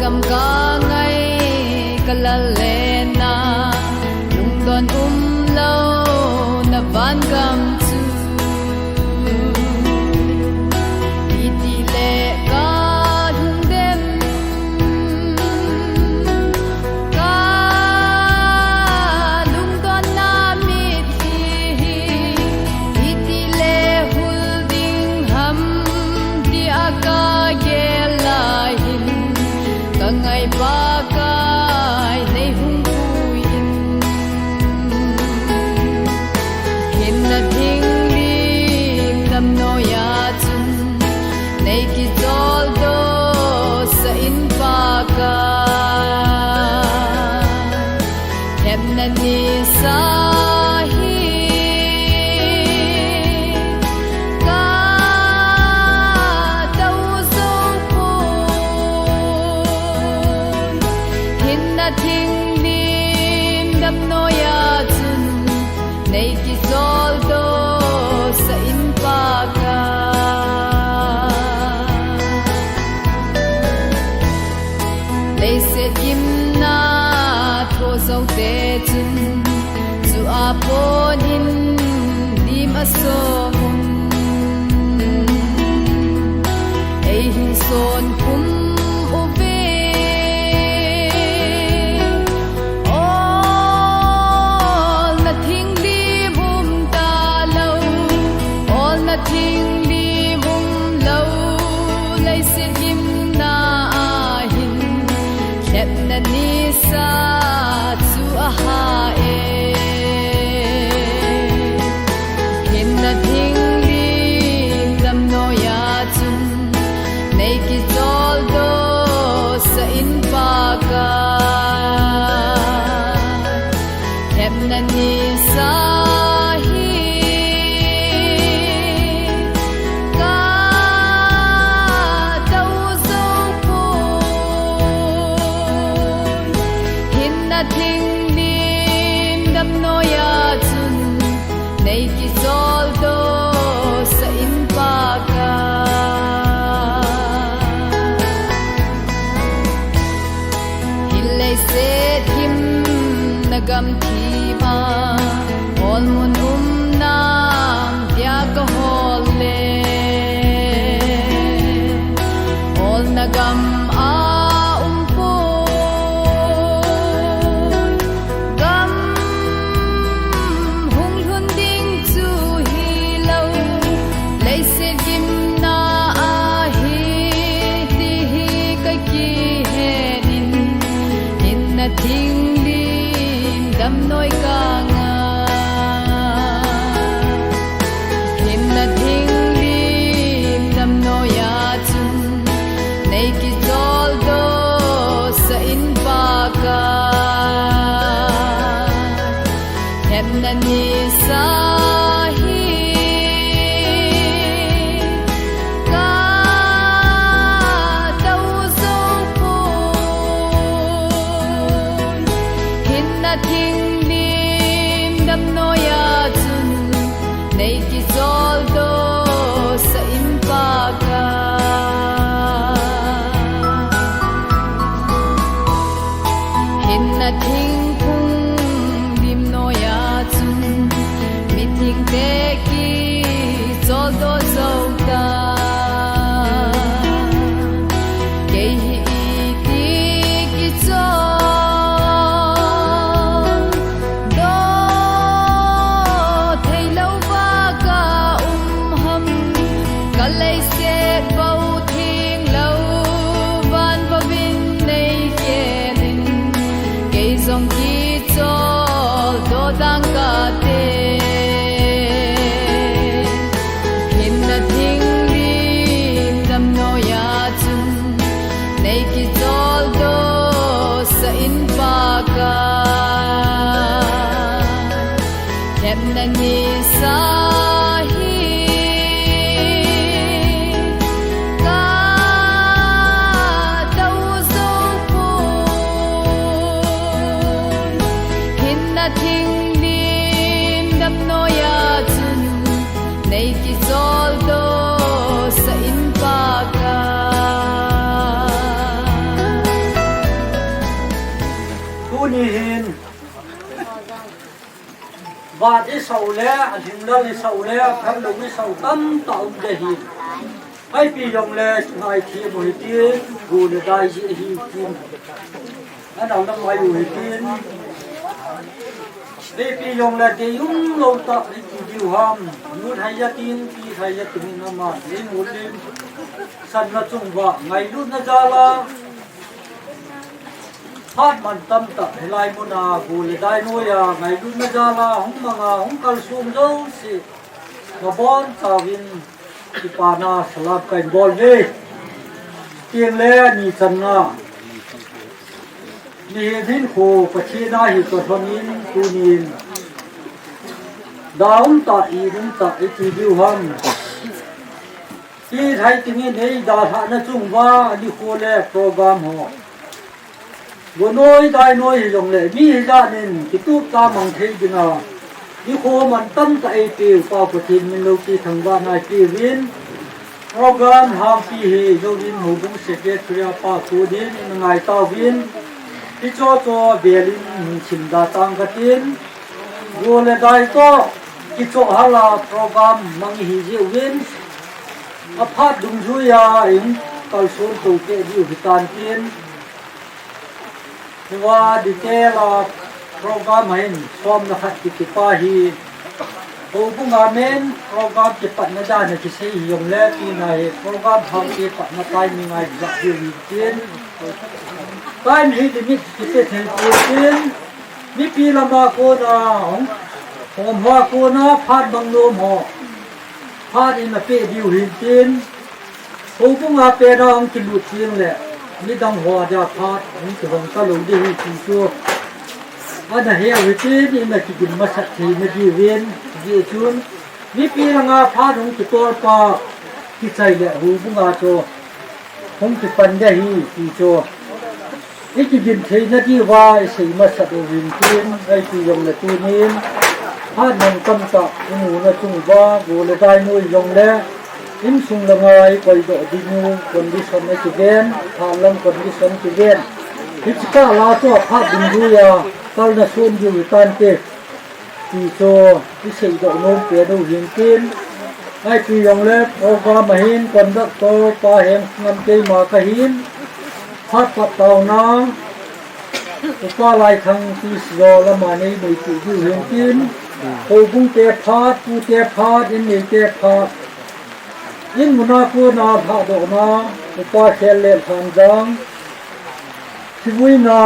gam ka ngai kalalena lung don lo na van gam chu iti le ka hung dem ka lung don na mit hi iti le hul ding ham di aka ye lai hin ka ngai ba kai nei hung puin hin na ding lim dam no ya chun nei ki tol do sa in pa ka hem na ni sa hi ka tau zo pu hin na thing lim dam no ya chun nei ki tol do sa in pa ka lấy sẽ kim na thô sâu te chun zu a pon hin di ma so mun ei hin son kum u ve all nothing di bum ta lo all nothing di bum lo lấy sẽ kim na Hep na ni sa chu a ha e hin na thing lim dam no ya chun nei ki tol do sa in pa ka hep na ni sa hi ka tau zo pu na thing lim dam no ya chun nei ki tol do sa in pa ka hin le se thim na gam thi ma ol mun nam tia ka hol le ol na gam a thing lim dam noi ka nga hin na thing lim dam no ya chun nei ki tol do sa in pa ka hem na ni sa hi ka tau zo pu thing lim dam no ya chun nei ki tol do sa in pa ka hin na thing phung lim no ya chun mi thing te ki tol do zo ta ke hi ti ki tol lấy sẽ bao thiên lâu van và bên đây kia lên cây dòng chi cho đô đang cả tê hin na thing lim dam no ya chun nei ki tol do sa in pa ka hep na ni sa thing lim dam no ya chun nei ki tol do sa in pa ka và đi sầu lẽ hình ra đi sầu lẽ thằng đồng đi sầu tâm tạo để hi hay bị dòng lẽ ngày thì buổi tiên gù để đại gì hi tiên anh nào đang ngoài buổi tiên đi bị dòng lẽ thì yung lâu ta đi chịu ham muốn hay gia tiên thì hay gia tiên nó mà đi muốn đi sân nó chung vợ ngày lúc nó ra là phát man tâm tập lại một à bù lại đại nuôi à ngày lúc nó ra là không mà không cần xuống đâu thì mà bon tàu viên thì bà na làm cảnh bol đi tiền lẽ nhị chân à nhị thiên khổ và chi na hi có thân in tu nhìn daun ta i dun ta i ti diu ham khi thấy tiếng này đã thà nó chung va đi khô lẽ program họ bữa nói đại nói dòng lệ mi ra nên cái tút ta mang thấy gì nào đi khô mình tâm tại tiêu bao của thiên mình lâu kỳ thằng ba này tiêu viên program ham phi hi do viên hồ bung sẽ kếtria pa tu đến ngày tao viên đi cho về linh chim đa tăng cái tiền bữa lệ đại to cái chỗ hala program mang hi diệu viên áp phát đúng rồi à em cầu số tổ chức diệu hitan tiềnว่าดีเจลาโปรแกรมให้ซ้อมนะครับที่ป้าฮีตัวผู้งานเมนโปรแกรมจะปัดมาได้ในที่ใช้ยงเล่ที่ไหนโปรแกรมทำที่ปัดมาได้มีไงจะยืนเตียนได้มีที่มีที่เป็นเตียนมีปีละมาโกนาผมว่าโกนาพาดบังโนมหอพาดอินมาเปดิวหินเตียนตัวผู้งานเปดองกินบุตรเตียนแหละนี่ดังหัวจะพาดนี่จะลงตะลุยดีที่ชัวอันนั้นเฮียวิธีนี่มันจะกินมาสักทีไม่ดีเวียนดีชุนนี่ปีละงาพาดของจิตตัวปาที่ใจแหละหูบุงอาโจของจิตปัญญาฮีที่โจนี่จะกินทีนาทีว่าสีมาสักวินทีนไอ้ที่ยงในตัวนี้พาดมันกำกับหนูนะจุงว่ากูเลยได้นู่ยยงแล้วอินสุงละไงไปโดดดินูคนที่สนในจุดเด่นทางลำคนที่สนจุดเด่นพิจิตรลาโจภาพดินดูยาตอนนั้นส่วนอยู่ตันเตที่โจที่สิ่งดอกนมเปียดูหินกินให้ปียองเล็บโอกามาหินคนรักโตปลาแหงงำใจมากระหินพัดปัดเต่าน้ำอุปาลายทางที่สโลละมาในมือที่อยู่หินกินโอ้บุ้งเตะพาดปูเตะพาดอินนี่เตะพาดยิ่งมุนาพูนาพาดอกนาอุปาเชลเลทันจังที่วินา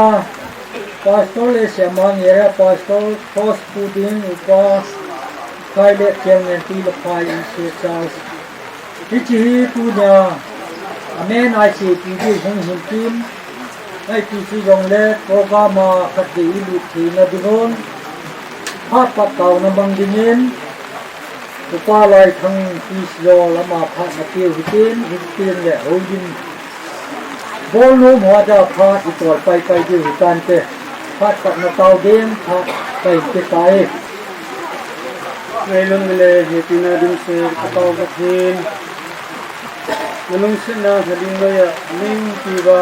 ปาสโตเลเสมังเยระปาสโตโพสปูดินอุปาไคเลเทียงเงินตีละพายอินเซจัสที่จีตูนาอเมนไอซีปีดีหงหินกินไอปีซียองเล่โปรแกรมมาขัดดีลุทีนาดิโนนพาดปัดเต่านบังดินินอุปาลายทางอิสโยละมาพาดมาเที่ยวหินกินแหละโอ้ยินบอลลูมหัวจะพาดอีกตัวไปดูการเตะพาดปัดมาเตาเดินพาดไปเตะไปในลงเลยเหตุนาดึงเสือเตาบะเทนมนุษย์นาสลิงเลยนิ่งที่ว่า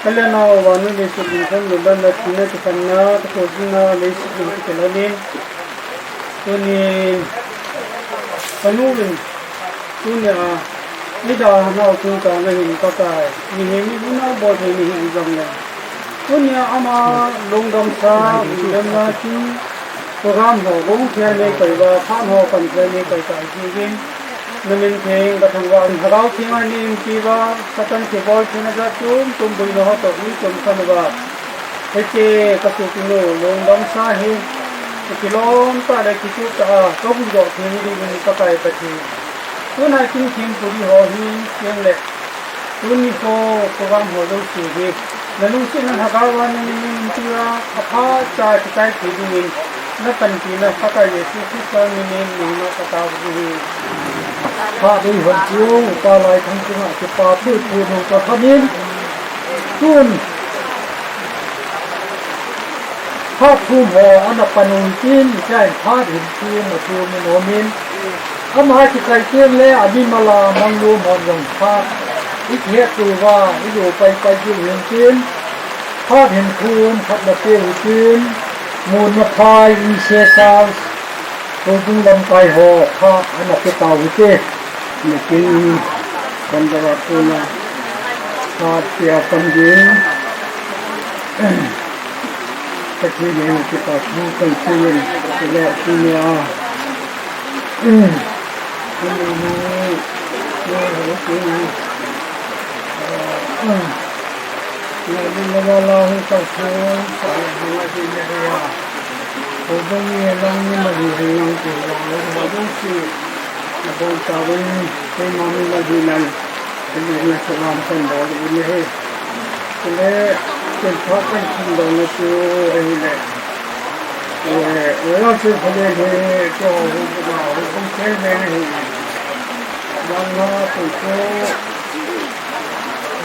พลังนาวานุเลสบินสังลุบันนักนิตขันนาตะโกจินาเลสบินตะลานินตัวนี้ปนุลินตัวนี้นี่ดาวนาตุนกางเหินปะกายมีเห็นมีบุญนาบอดมีเห็นจังเลยตัวนี้อามาลงดำซาดำนาทีโปรแกรมหัวลงเทียนเลยไปว่าท่านหัวกันเทียนเลยไปใจจริงๆนั่นเองเพลงกระทั่งว่าเราเที่ยงนี้ที่ว่าสัตว์ที่บอลที่น่าจะจุ่มบุญหัวตัวนี้จุ่มกันว่าเฮ้ยเจ้ากระตุกโน่ลงดำซาเฮกิโลมตาได้กิจุตาก็บุญดอกเทียนดีบุญปะกายไปทีตัวนั้นจริงๆตัวที่หัวหินเชียงเล็กตัวนี้ก็โปรแกรมหัวเราสูงดีแล้วลูกศิษย์นั้นหากว่านี่ที่ว่าพระจ่ายใจที่ดีนั่นเป็นที่นั่นพระกายสุขสันต์นี่นี่นักตาดีพระดีหัวจิ๋วปลาไหลทั้งจังหวัดจะปลาพูดพูดกับพระนินตุนพระภูมิหัวอันดับปนุนจินใช่พระหินจีนมาทูมิโนมินอามาจิตใจเที่ยงเลยอภิมาลามังลูมอนยงพาอิเทียตัวว่าอยู่ไปอยู่เห็นจีนพาเห็นคูนพัดมาเตี้ยจีน มูลพายอินเชซาสตัวบุ้งลำไก่หอข้าอันนั้นเป็นเต่าวิเศษนี่กินคนตลอดตัวนะข้าเสียคนยิงแต่ที่นี่ที่ต่อสู้กันที่นี่ที่แรกที่นี่ที่นี่นี่ที่นี่เราให้ต่อสู้สายหัวที่นี่ผมต้องมีลองนี่มาดูให้ลองดูเราต้องสิเราต้องการให้มันมาดูนั่นเป็นเรื่องสำคัญบอกดูนี่ให้เลยเป็นพักเป็นคุณลองมาดูไอ้เนี่ยเราจะพยายามจะเราต้องใช้แรงให้บางทีตัว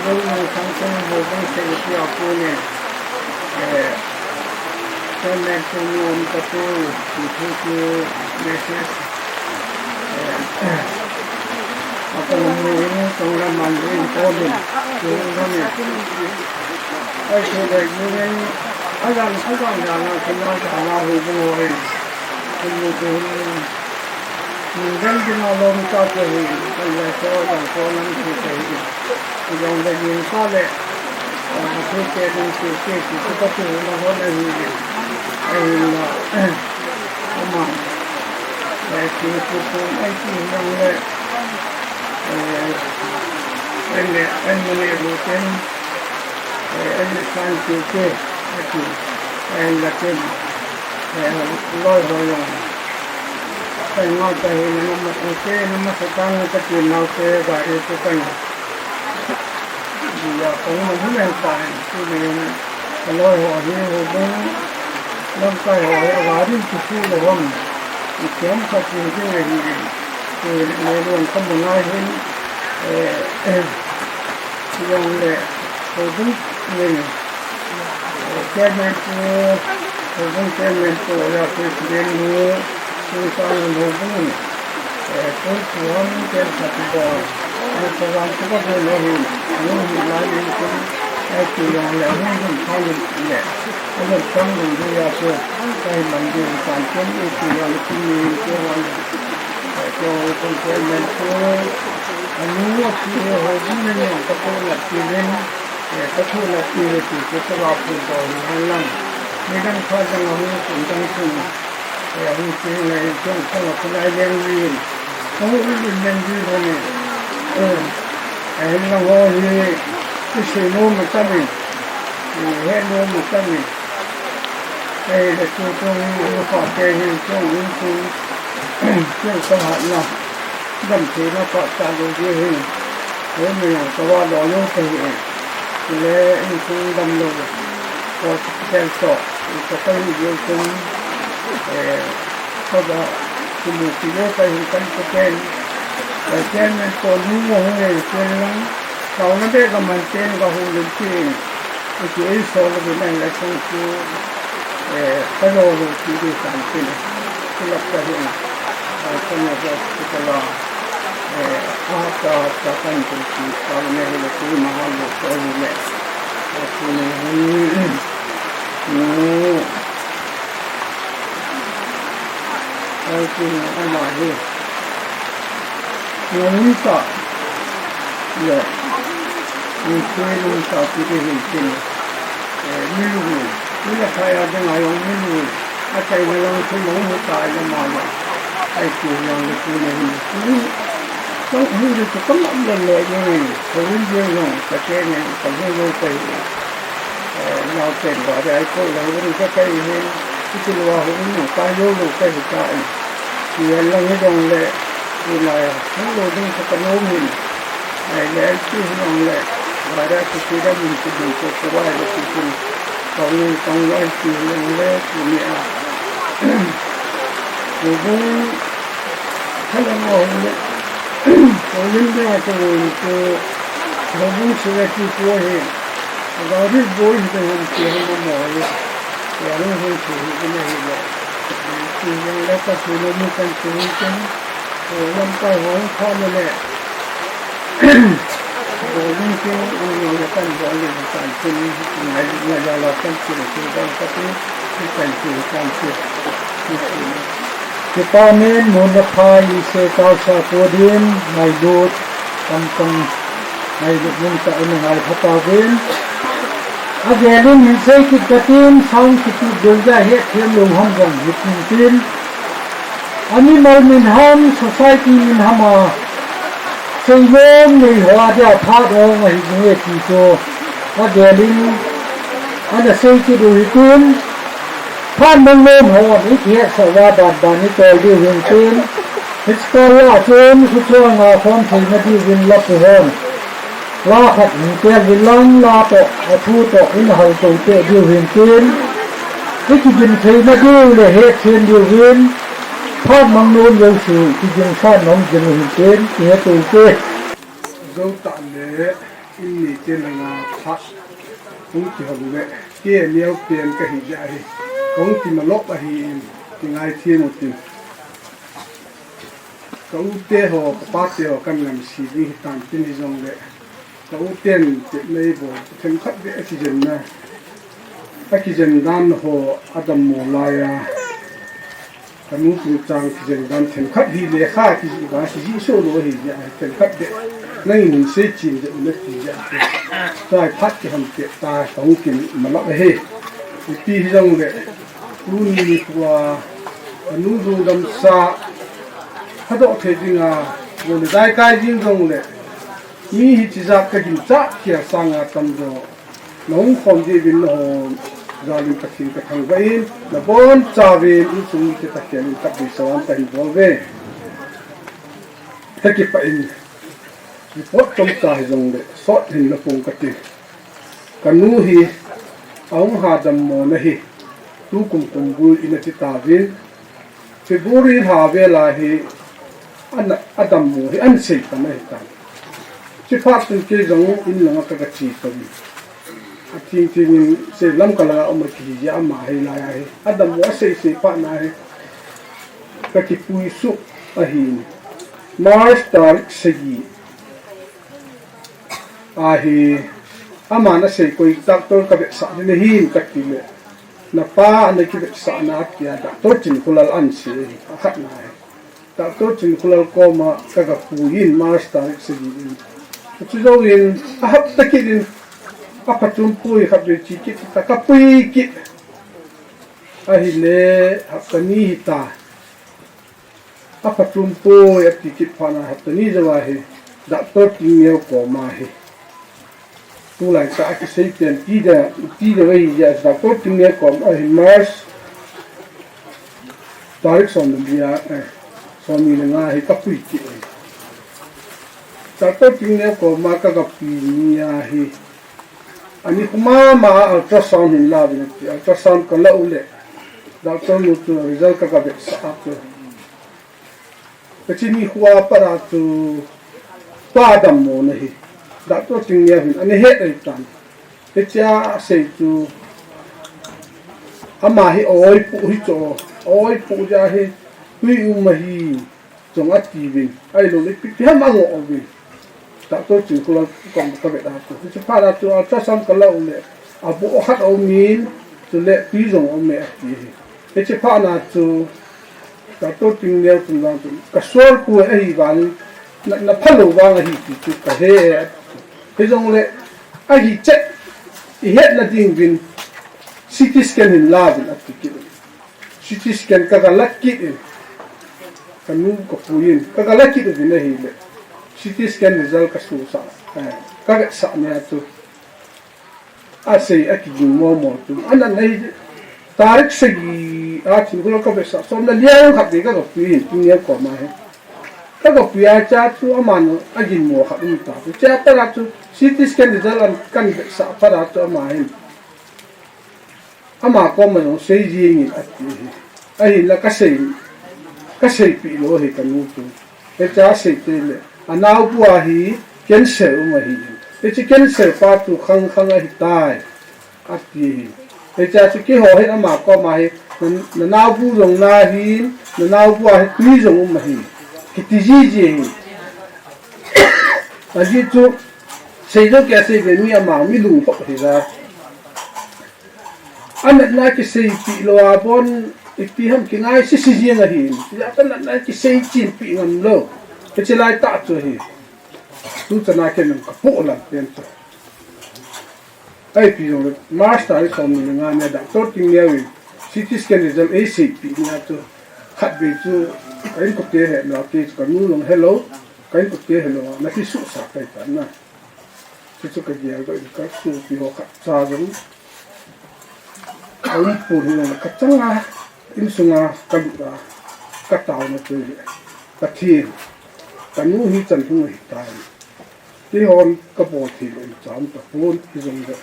เรื่องสังคมเราต้องใช้ที่อากูเนี่ยKarena semua itu biasa apa namanya orang mandiri kodin orang ni ay sudah ini agan jalan kena jalan hubungan kemudian mungkin kita lalu kita ini kalau orang kita ini yang lagi soleh aku jadi kita tu orang ini ama belki kupon ayınlarla enle lütfen sanki ki lakin loy saya ngata ini nama sekarang kita kenal ke dari itu kan dia pengen mengenai ini loy ini hubung lâm tay hỏi là đi chụp phim được không? Kiếm chặt thì cái này thì này luôn không một ai hết dùng để tôi đúng mình cái này tôi đúng cái này tôi là tôi đến mua tôi sang mua cũng tôi xuống cái chặt bò tôi làm cái gì nó hình nó lại đi cũngไอ้ที่เราแล้วให้มันเข้าเนี่ยให้มันต้องดูด้วยเพื่อให้มันดูการเชื่อมไอ้ที่เราที่มีตัวตัวคนเชื่อมมันตัวอันนี้ว่าที่เราที่เนี่ยก็ตัวหลักที่เนี่ยก็ตัวหลักที่ที่จะรับผลต่อให้เราไม่ต้องคอยจะเอาเงินส่งต้องส่งแต่จริงๆในช่วงที่เราคนได้เรียนรู้เขาเรียนรู้เนี่ยไอ้เราเนี่ยที่สิ่งนู้นมันตั้งเองเหตุนู้นมันตั้งเองไอ้เด็กตัวนี้ขอเจริญช่วงนี้คือช่วงสหัสนะดันทีนะก็จะดูดีเองเฮ้ยมีอย่างตัวว่าเราโยกไปเองเลยนี่คือดำลงพอเจ้าสอบก็ต้องโยกขึ้นก็จะคุณดูที่โยกไปกันก็เป็นแต่เจ้าเนี่ยตัวนี้งงเลยเจ้านั้นเราไม่ได้กำมันเต้นกับหุ่นจริงๆที่ไอ้โซลก็เป็นอะไรทั้งคู่ก็โลดูที่ดีสันติที่รับจะเห็นก็เนี่ยจะที่เราอาจะกันที่ตอนนี้เราที่มหาวิทยาลัยเนี่ยที่นี่ไอ้ที่อะไรนี่ก็เนี่ยมีเพื่อนมีสาวที่เห็นจริงไม่รู้นี่ใครอาจจะหงายไม่รู้อาจารย์ไม่ลองช่วยน้องหัวใจจะมาว่าไอ้ตัวยังเล็กนี่ต้องให้ดูจะต้องมั่นเลยนี่เขาเรื่องน้องแต่แค่เนี่ยเขาไม่รู้ไปเราเป็นว่าไอ้คนเราไม่รู้จะไปเห็นที่ตัวเราไม่รู้การโยกไปหัวใจเสียเราไม่ต้องเลยที่ไหนทั้งโลกนี้จะเป็นโลกนี้ไอ้แล้วที่น้องเลยว่าได้ที่ได้ยินที่ดูก็ว่าได้ที่ตอนนี้ต้องไอ้ที่น้องเลยที่มีดูถ้าเรามองเนี่ยตอนนี้เนี่ยตัวเราดูสิ่งที่ตัวเองเราได้ดูที่เราที่เรามองเนี่ยเราเห็นที่นี่เลยที่ยังเล็กก็ที่เราไม่กันที่นี่ลำไส้ของพ่อแม่โอ้ยิ่งที่เราจะต้องบอกเรื่องการกินในเราต้องกินที่ต้องกิน Ki pa men mun na phai se ka sa ko din mai dut tam tang mai dut mun ta ina ngai phata win agelin hin sei ki katin sang ki tu dulja he them lung hom jong hitin tin ani mal min ham society min hama sei wen ni hwa dia pha do ngai nge ti so agelin ana sei ki du hitinท่านมึงเริ่มหัวนิเทศสวัสดิ์บานิโตดิวินตินฮิสโตรีอาจูนสุช่วงอาคมที่มาดิวินลับไปหอนลาขัดหิเตียวินลังลาโตอาทูโตอินหัลโตเตดิวินตินที่จินที่มาดิวเลยเหตุเทียนดิวินท่านมึงนู้นยังสู่ที่จินข้าน้องจินวินตินที่เหตุเตเราตัดเลยอินนี่เจนงาพัดคุ้มที่หัวเลยเกี่ยเลี้ยวเปลี่ยนกระหิใหญ่cũng thì mà lốp thì ngày thiên một tiền cũng tê hồ bát tê hồ căn làm xì đi tạm tin đi dòng đấy cũng tiền chuyện này bộ thêm khắp cái gì dân này cái dân đan hồ Adam mồ lai à cái nút tụ trang cái dân đan thêm khắp thì lệ khai thì bà chỉ số đồ thì vậy thêm khắp đấy nên mình sẽ chìm được nó thì vậy tại phát cái hầm tiệt ta cũng kiếm mà lót hết thì dòng đấy luôn đi qua nút dùng đầm sa phát độ thế nhưng rồi đại cái riêng dòng đấy mi chỉ ra cái gì chắc kia sang tâm rồi nông không gì bên hồ gia đình tập trung cái thằng vậy là bốn cha về những chúng cái tập kiện tập đi sớm tập đi về thế cái phải thì bớt trong trái dòng đấy sót hình là phùng cái gì cái nút hi ông hà đầm mồ này tu cùng vui in cái ta viên thì buri hà về là hi anh Adam mồ hi anh xây cái này ta chỉ phát từ cái dòng in là cái chi tâm thì mình sẽ làm cái là ông cái gì mà hay là hay Adam mồ xây phát này cái bùi sụp ở hin Mars tar xây hi ama na sei koi doctor ka be sa ni hin ka ti le na pa na ki be sa na kia doctor chin kulal an si khat na doctor chin kulal ko ma ka ga pu yin master se yin chu zo yin a hap ta ki din a patum pui khap de chi ki ta ka pui ki a hi le hap ka ni hi ta a patum pui a ti ki pa na hap ta ni zawa hi doctor ki neo ko ma hi tu lại xã cái xây tiền tí để bây giờ đã có kinh nghiệm còn ở hình Mars Tarik son bia son mình là hay cấp quỷ chị đã có kinh nghiệm còn mà các gặp gì hay anh ấy cũng mà ultrasound hình là vì ultrasound còn lâu lệ đã có một result các gặp xã rồi cái chuyện này qua para tu pa đam mồ này đã có kinh nghiệm anh ấy hết rồi toàn cái cha xây tu ama hi oi pu hi cho oi pu ja hi tui mà hi trong ắt kỳ vin ai lo le pi ha ma ngo vi đã có chữ của con cái việc đó thì phải là cho xong cái lâu lệ à bộ hát ông min cho lệ pi dùng ông mẹ thì chỉ phải là cho đã có kinh nghiệm từ đó cái số của ấy vào là phát lộ vào là thì cái hệ cái dòng lệ ai thì chết thì hết là tiền vin CT scan hình la vin application CT scan các cái lắc kít cái nu có phun các cái lắc kít vin này lệ CT scan result cái số sa các cái sa này tu asai akijin mo tu anh này tarik segi chỉ có cái việc sa so na liang khap de ka ko pin tin ko ma he ka ko pia cha tu aman ajin mo khap ni ta tu cha ta tu CT scan result an kan sa para tu ma he ama ko ma no sei ji ni ati ai la ka sei pi lo he kan nu tu e cha sei te le anau bua hi cancer ma hi e chi cancer pa tu khang khang a hi tai ati e cha chi ki ho he ama ko ma hi na nau bu rong na hi na nau bua hi tui rong ma hi ki ti ji hi a ji tu sei do ke sei ve mi ama mi lu pa hi ra anh lại cái xây bị lo bon ipi ham cái ngay xí xí riêng là hi ya kan lại cái xây chín bị ngầm lo cái chỉ lại tạ cho hi tu cho na cái mình có bộ là tiền cho ai pi rồi master ấy xong mình ngay nhà đã tốt kinh nghiệm CT scan result ấy xây bị nhà cho khát bị cho cái cục tiền hệ là cái cái nu long hello cái cục tiền hello nó chỉ sụt sạc cái phần na chỉ cho cái gì cái sụt bị họ cắt ra rồi ông phụ nữ là cắt trắng à in sung à cắt được à cắt tàu nó chơi cắt thiên cắt nu hi chân không hề tài cái hòn cái bộ thì lên chạm tập vốn cái giống vậy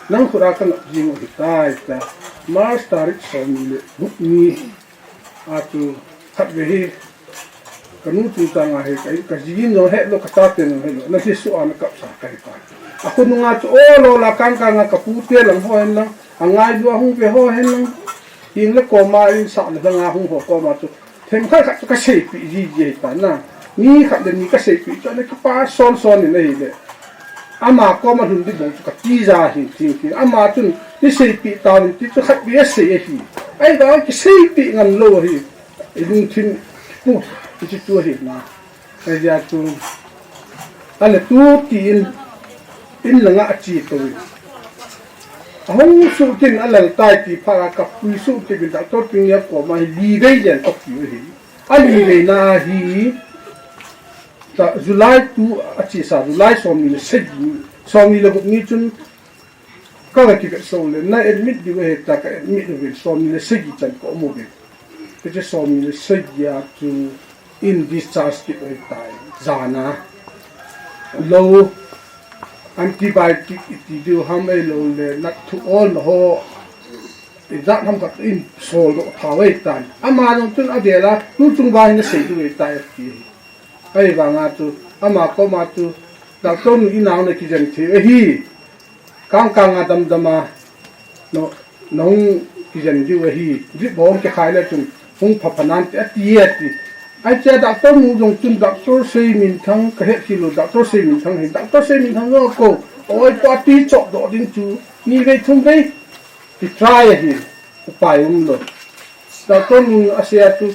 nắng khô ra cái gì mà hề tài ta master it xong rồi bút mi à tu cắt về cái nu chúng ta ngay cái gì nó hết nó cắt ta tiền nó hết nó chỉ số anh cắt sạc cái phần à con nung à ô lô là căng căng cái phụ tiền làm hoa anh lang ngay đua hung về hoa anh lang hiện là có mà in sẵn là ngà hung hồ có mà tu thêm khác cái sấy bị gì ta na ni khác đến ni cái sấy bị cho nên cái pa son son này này ama có mà hùng đi bông cái chi ra thì ama tu cái sấy bị tao thì tu khác bị sấy thì ai đó cái sấy bị ngăn lô thì lung thiên pu cái tu thì mà cái giờ tu anh là tu tiền in là ngã chi tôi hông số tiền anh là tài thì phải gặp quý số tiền mình đã tốt kinh nghiệm của mà đi đây giờ có kiểu gì anh đi đây na hi ta July tu chỉ sa July so mi là một như chung các cái số lên na admit đi về ta cái admit về so mi là xây chân có một cái cái so mi là xây ya tu in discharge cái tài zana low antibiotic thì điều ham ấy luôn là nát thuốc ôn họ thì dạng ham gặp in sôi độ tháo ấy tai ama trong chân ở đây là lúc trung vai nó xây được tai thì ấy và ngã tu ama có mà tu đặc tôn in nào này cái dân thì ấy căng căng à đâm mà nó nông cái dân như ấy viết bóng cái khai là chung không phập phản cái tiệt thì ai chơi đặc tôn mù dùng chung đặc tôn xây mình thằng cái hết kilo đặc tôn xây mình thằng hình đặc tôn xây mình thằng nó cô ôi qua tí chọn độ đến chú như vậy không đấy thì try thì phải không rồi đặc tôn mù asia tu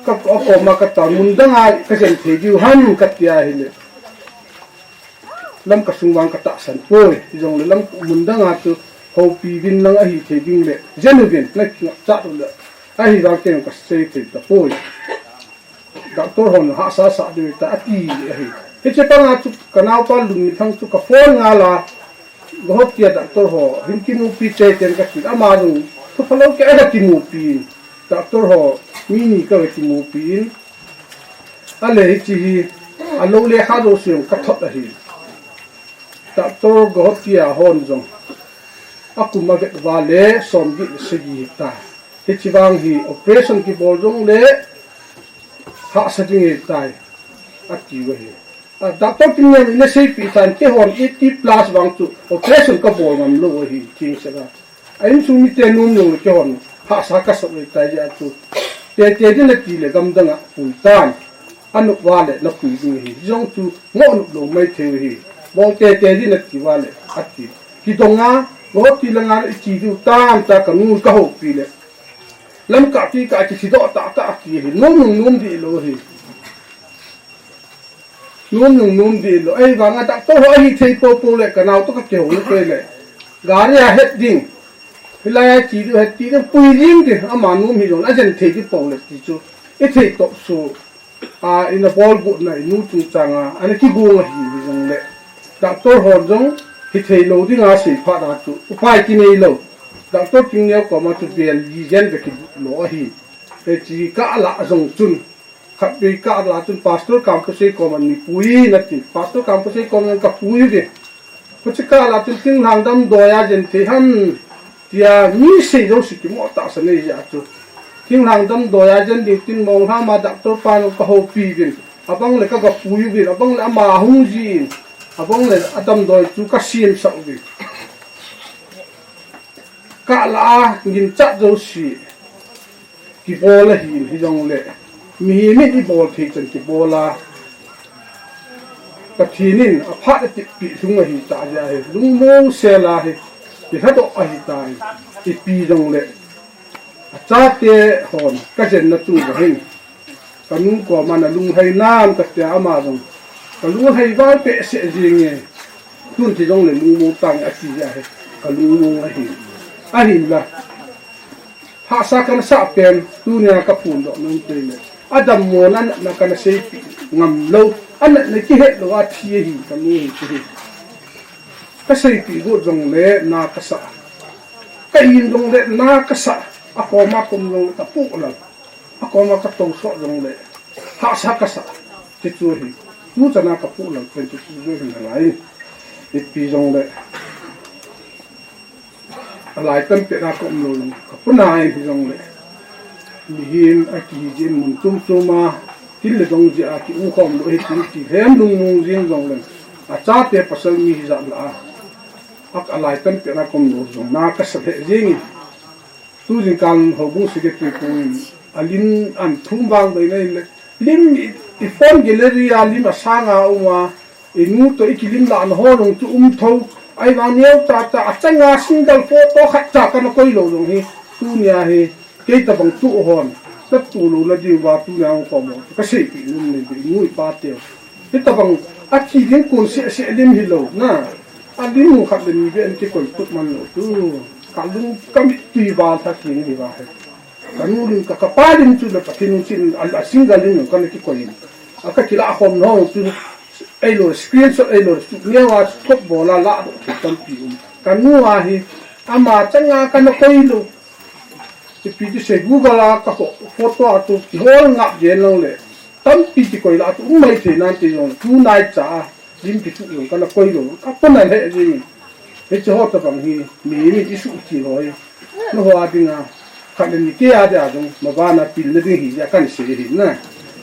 các có mà các tàu mù đang ai cái gì thì điều ham cái tia thì lâm cái xung quanh cái tạ sản phôi dùng là lâm mù đang ai tu hậu pi vin năng ai thì vin lệ dân vin này chặt được ai vào cái cái xây thì tập phôi đặc tốt hơn họ sa được ta ti cái chế tăng chụp cái nào pa lùm thằng chụp cái phone ngà là góp tiền đặc tốt họ hình kim pi chơi tiền cái gì ama dùng chụp phải lâu cái kim mu pi đặc tốt họ mini cái kim mu pi anh lấy chỉ anh lâu lấy hai đồ sử cái thợ là gì đặc tốt góp tiền hơn dùng aku mà việc vào lẽ xong việc sự gì ta cái chỉ vang gì operation cái bộ dùng lẽ họ sẽ đi tại ắt chịu vậy đặc biệt kinh nghiệm này sẽ bị thành cái hòn 80 plus vàng tu operation cái bộ ngầm lâu vậy chính xác là anh suy nghĩ tên nôm luôn cái hòn họ sẽ cắt sợi tại giờ tu để để đến là chỉ là gam đằng phụ tan anh nộp vào lại nó quỷ gì giống tu ngõ nộp đồ mấy thế gì bao để đến là chỉ vào lại ắt chịu khi đông á ngõ thì là ngã chỉ tu tan ta cả nuôi cái hộp gì đấy lâm cả chỉ đó tạ gì nôm đi rồi nôm đi rồi ấy và người ta tôi hỏi thì po lại cái nào tôi có kiểu như thế này gà này hết đinh thì là chỉ được hết chỉ được bùi riêng thì mà nôm thì rồi anh thấy cái po lại thì chú ít thấy tốt số in the ball good này nu chung chăng anh cái buông là gì giống này đặc tôi hỏi giống thì thấy lâu thì ngã sĩ phát ra chú phải cái này lâu đặc tốt kinh nghiệm của mà tụi biển gì dân về cái lỗ hi để chỉ cả là dùng chun khắp đi cả là chun pastor campus của mình pui là thì pastor campus của mình cả pui đi có chỉ cả là chun tiếng hàng đâm đòi dân thì hắn thì mi xây đâu sự cái mỏ tạo sản này vậy chú tiếng hàng đâm đòi dân thì tiếng mong ham mà đặc tốt pan có hậu pi đi abang lại các pui đi abang lại mà hung gì abang lại đâm đòi chú các xiêm sậu đi cả là nhìn chắc đâu xí cái bò là hi giống lệ mi đi bò thì chân cái bò là cái thiên nín phát cái bị thùng là hi ta ra hi đúng mông xe là hi thì hết độ ai tai thì pi dòng lệ cha te hòn cái chuyện nó chung vào hình cái nung của mà là lung hay nam cái té mà dòng cái lung hay vai bẹ sẽ gì nghe luôn thì dòng lệ lung mông tăng ở chỉ ra cái lung mông ai hình là hạ sa cái sa pen tu nhà cái phun đó nông tây này Adam mua nó là cái sẽ ngầm lâu anh này cái hết rồi thì gì cái nuôi cái xây bị vụ dòng lệ na cái sa cái in dòng lệ na cái sa ako ma kum dòng ta phụ là ako ma cái tàu sọ dòng lệ hạ sa cái sa cái chuột hi nu cho na cái phụ là cái chuột hi là lại ít bị dòng lệ lại tâm tiết na cũng luôn cái phụ này thì dòng lệ mihin aki jin mun tum tuma til le dong ja ki u khom lo he ti hem lung lung jing dong le a cha te pasal mi za la ak alai tan pe na kom lo zong na ka sa he jing tu jing kan ho bu se ke tu alin an thum bang dai nei le lim I phone gallery a lim a sanga uma e nu to ikilim la an ho long tu tho ai wa niau ta ta changa single photo khat cha kan koi lo dong hi tu nia hi cái tập bằng tụ hòn tất tụ lù là điều vào tụ nào có một cái gì thì luôn này bị nuôi ba tiêu cái tập bằng chỉ đến cuốn sẽ lên hi lâu na đến một khắc đến về cái quần tụ man lâu tu cả luôn cái tùy vào thà kiến đi vào cái nu luôn cả ba đến tu là cái nu xin single lên cái cái quần cái chỉ là hôm nó tu ai lo screenshot ai lo nghe vào top bola lạ cái tâm cái nu à hi ama changa cái nó quay luôn thì pi se Google la ka photo atu ki hol ngap je lo le tam pi ti koi la tu mai the nan ti lo tu nai cha lim pi tu lo kana koi lo ka pa na le ji he cho ta bang hi mi ti su ti lo no ho adinga ka le ni ke a da dong ma ba na pil le hi ya kan se hi na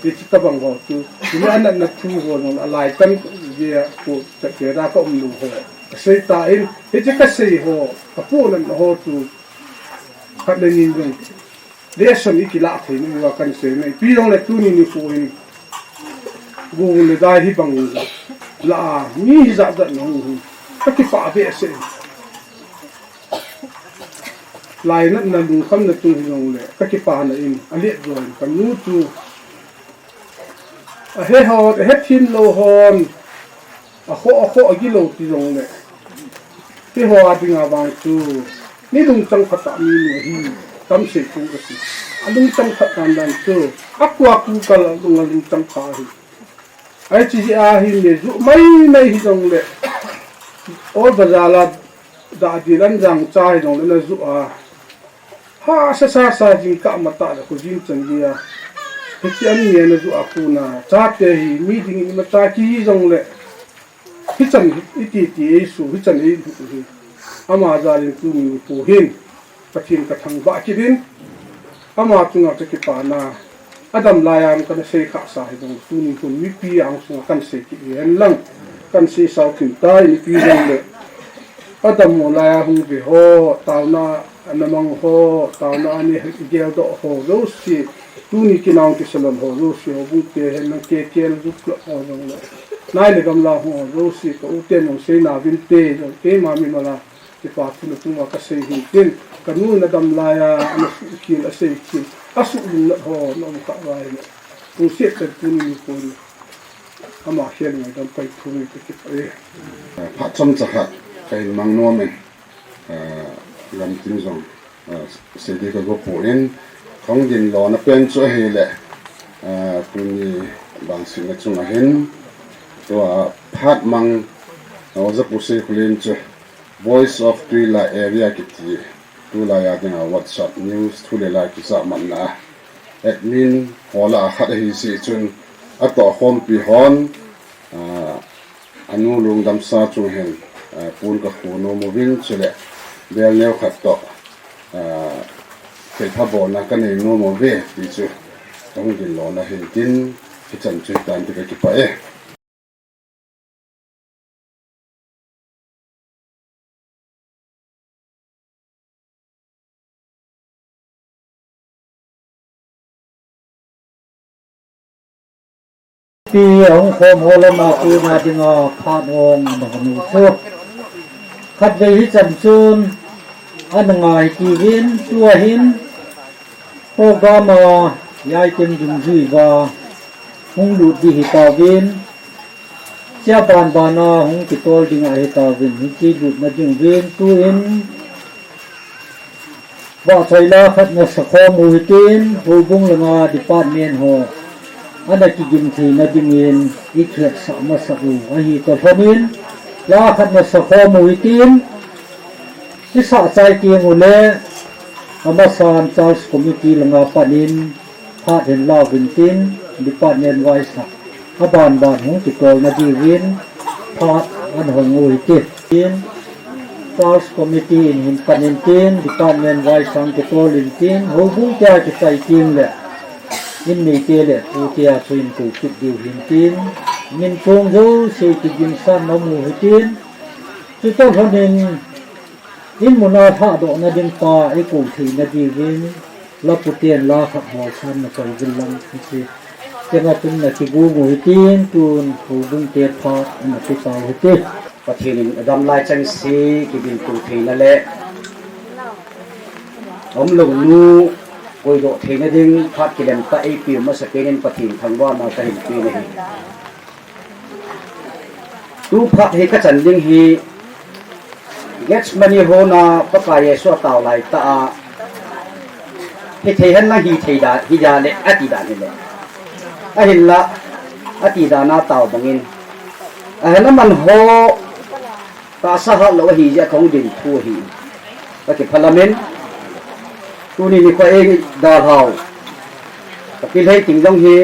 ti ta bang ho tu ni an na tu ho no lai kan je ko ta ke ra ko lu ho se ta in he ka se ho ka pu na ho tu khát lên nhìn rồi, để xem ít lạ thấy nó vào căn xe này, pi dòng lại tu nhìn phụ hình, vùng này đại thì bằng là mi dạ giận nó cái phá vệ xe, lại nó là đúng không là tu dòng lại, cái phá này anh liệt rồi, cái nút tu, hết hòn hết thiên lô hòn, khó cái lô thì dòng lại, cái hoa thì ngà vàng tu. Ni lung chang khata mi no hi tam se tu ka si alung chang khata dan tu aku kal lung chang kha hi ai chi a hi le zu mai hi jong le or bazala da di lan jang chai jong le zu a ha sa ji ka mata la ko jin chang ji a ki an ne na zu a ku na cha te hi mi ding ma ta ki jong le hi chan ti su hi chan hi ama zalin tu mi pu hin pathin ka thang ba ki din ama chunga te ki pa na adam layam kan se kha sa hi dong tu ni hun mi pi ang su kan se ki yen lang kan se sau kin tai ni pi dong le adam mo laya hu be ho taw na anamang ho taw na ani gel do ho lo si tu ni ki naw ki salon ho lo si ho bu te hen na ke du klo ho dong le nai le gam la ho lo si ko u te no se na vin te do te ma mi mala ki pa tu tu ma ka sei hin tin ka nu na dam la ya na ki la sei ki asu lu ho no ka wa ni tu se te tu ni ko ni ama hian ngai dam pai tu ni ki pa pha chom cha kha kai mang no men lam tin zong se de ka go po len khong din lo na pen cho he le tu ni bang sin na chung a hen to phat mang no za pu se kulen cho Voice of Trila area kiti Tula ya denga WhatsApp news thule la ki sa man na admin hola khat hi si chun ato hom pi hon anu lung dam sa chung hen pun ka khu no moving chule bel neu khat to ke tha bo na ka nei no mo ve ti chu tong din lo na hin tin ki chan chu tan ti ka ki pa e pi ông khom hola ma tu na dingo pha ngong ma nu chu khat ve hi chan chun anh ngài kỳ viên tua hin program yai tem dung duy và hung lụt đi hi tàu viên chia bàn bàn hung kỳ tol đi ngài hi tàu viên hi chi lụt na dung viên tu in và chạy la khát na sakho mùi tin hồ bung là ngà department ho anh đã kỳ dừng thì na dừng in ít thiệt sợ mà sợ đủ anh hi tàu phân la khát na sakho mùi tinที่สะใจเกียงอุเล่อามาสานจาร์สคอมมิตี้ลงอาปนินพาดเห็นลาวินตินดิปาเนียนไวสักอาบานหงติโกลนาดีวินพาดอันหงอุยติตินจาร์สคอมมิตี้เห็นปนินตินดิปาเนียนไวสังติโกลินตินหูบุ้งจ่าจะใจเกียงแหละมินมีเกลเลยผู้เกียร์ช่วยกูคิดดิวหินตินมินชงโจเสียจิจินสันน้ำมูหิตินจุดต้นทนินin muna tha do na ding pa e ko thi na di win la putien la kha ho san na kai vil lang chi tenga tun na ki gu ngu tin tun hu bung te pha na ti sa hu te pathin adam lai chang si ki bin tu thi na le om lu nu koi do thi na ding phat ki lem ta e pi ma sa ke nen pathin thangwa na ka hin pi na hi tu phat he ka chan ding hi gets money ho na papaye so taw lai ta he the han na hi theida hi ja le ati da ni le a hin la ati da na taw bangin a han man ho ta sa ha lo hi ja khong din thu hi ta ke parliament tu ni ko e da hau ta pi le ting dong hi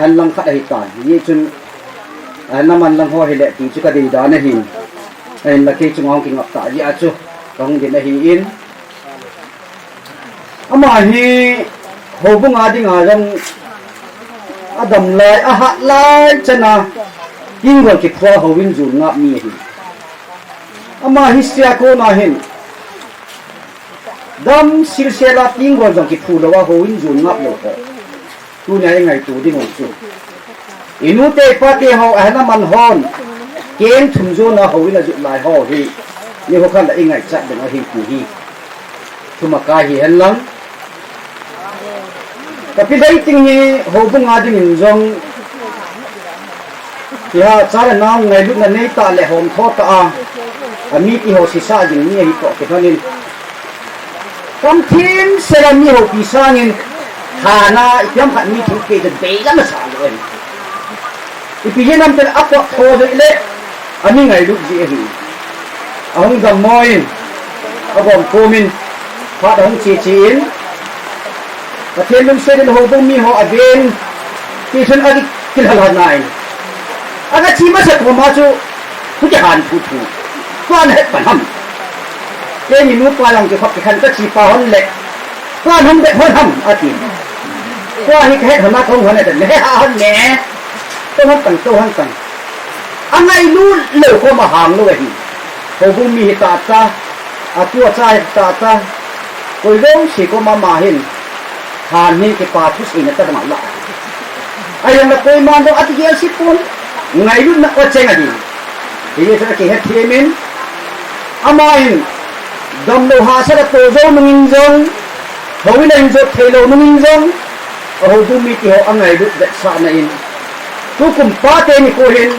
an lang kha hi ta ni chun an man lang ho hi le ti chu ka di da na hin anh là khi chúng ông kinh ngọc tại gì chứ không thì là hình in mà hi hồ bung đi ngài rằng đầm lại hạt lại chân à kinh rồi cái khoa hồ vinh dùn ngập mì hi mà hi xia cô na hin đâm xil xia là kinh rồi cái phù đó hồ vinh dùn ngập rồi tu nhà ngày tu đi ngồi tu inu te pa te ho ana man hon kiến thùng vô nó hầu là dụng lại hồ thì nhưng khó khăn là in ngày chặn được nó hình của hi nhưng mà cái hi hơn lắm tapi đấy tình hi hồ bung ngã thì mình dùng thì ha cha là nào ngày lúc này này ta lại hòm thoát ta mi thì hồ xì xa dừng như hi cọ cái thôi nên cam thiên sẽ là mi hồ xì xa nên hà na yếm hạt mi thùng kê thì bé lắm mà xả rồi thì bây giờ năm tên áp vào hồ rồi đấy anh ngày lúc gì thì ông dầm môi ông cô mình phát ông chỉ chín và thiên lương xe đến hồ bông mi họ ở bên thì thân anh cái là này anh chỉ mất sạch của mà chú cứ cái hàn phụ thủ quan hết bản hầm cái nhìn lúc qua lòng chỉ học cái khăn cái chỉ bảo hơn lệ quan không đẹp hơn hầm à thì qua hết hết hơn nó không hơn này để hơn nhẹ tôi hơn tầng anh ấy luôn lỡ có mà hàng luôn hồ bung mi ta ta tua trai ta rồi giống chỉ có mà hin hàn ni cái pa thus ini ta mà lạ ai yang lapoi man do ati kia sipun ngai luôn na oceng adi ini sa ke het themin amain dam lo ha sa to zo mangin zong howi lain zo thelo mangin zong hồ bung mi ti ho angai lu dat sa na in tu kum pa te ni ko hin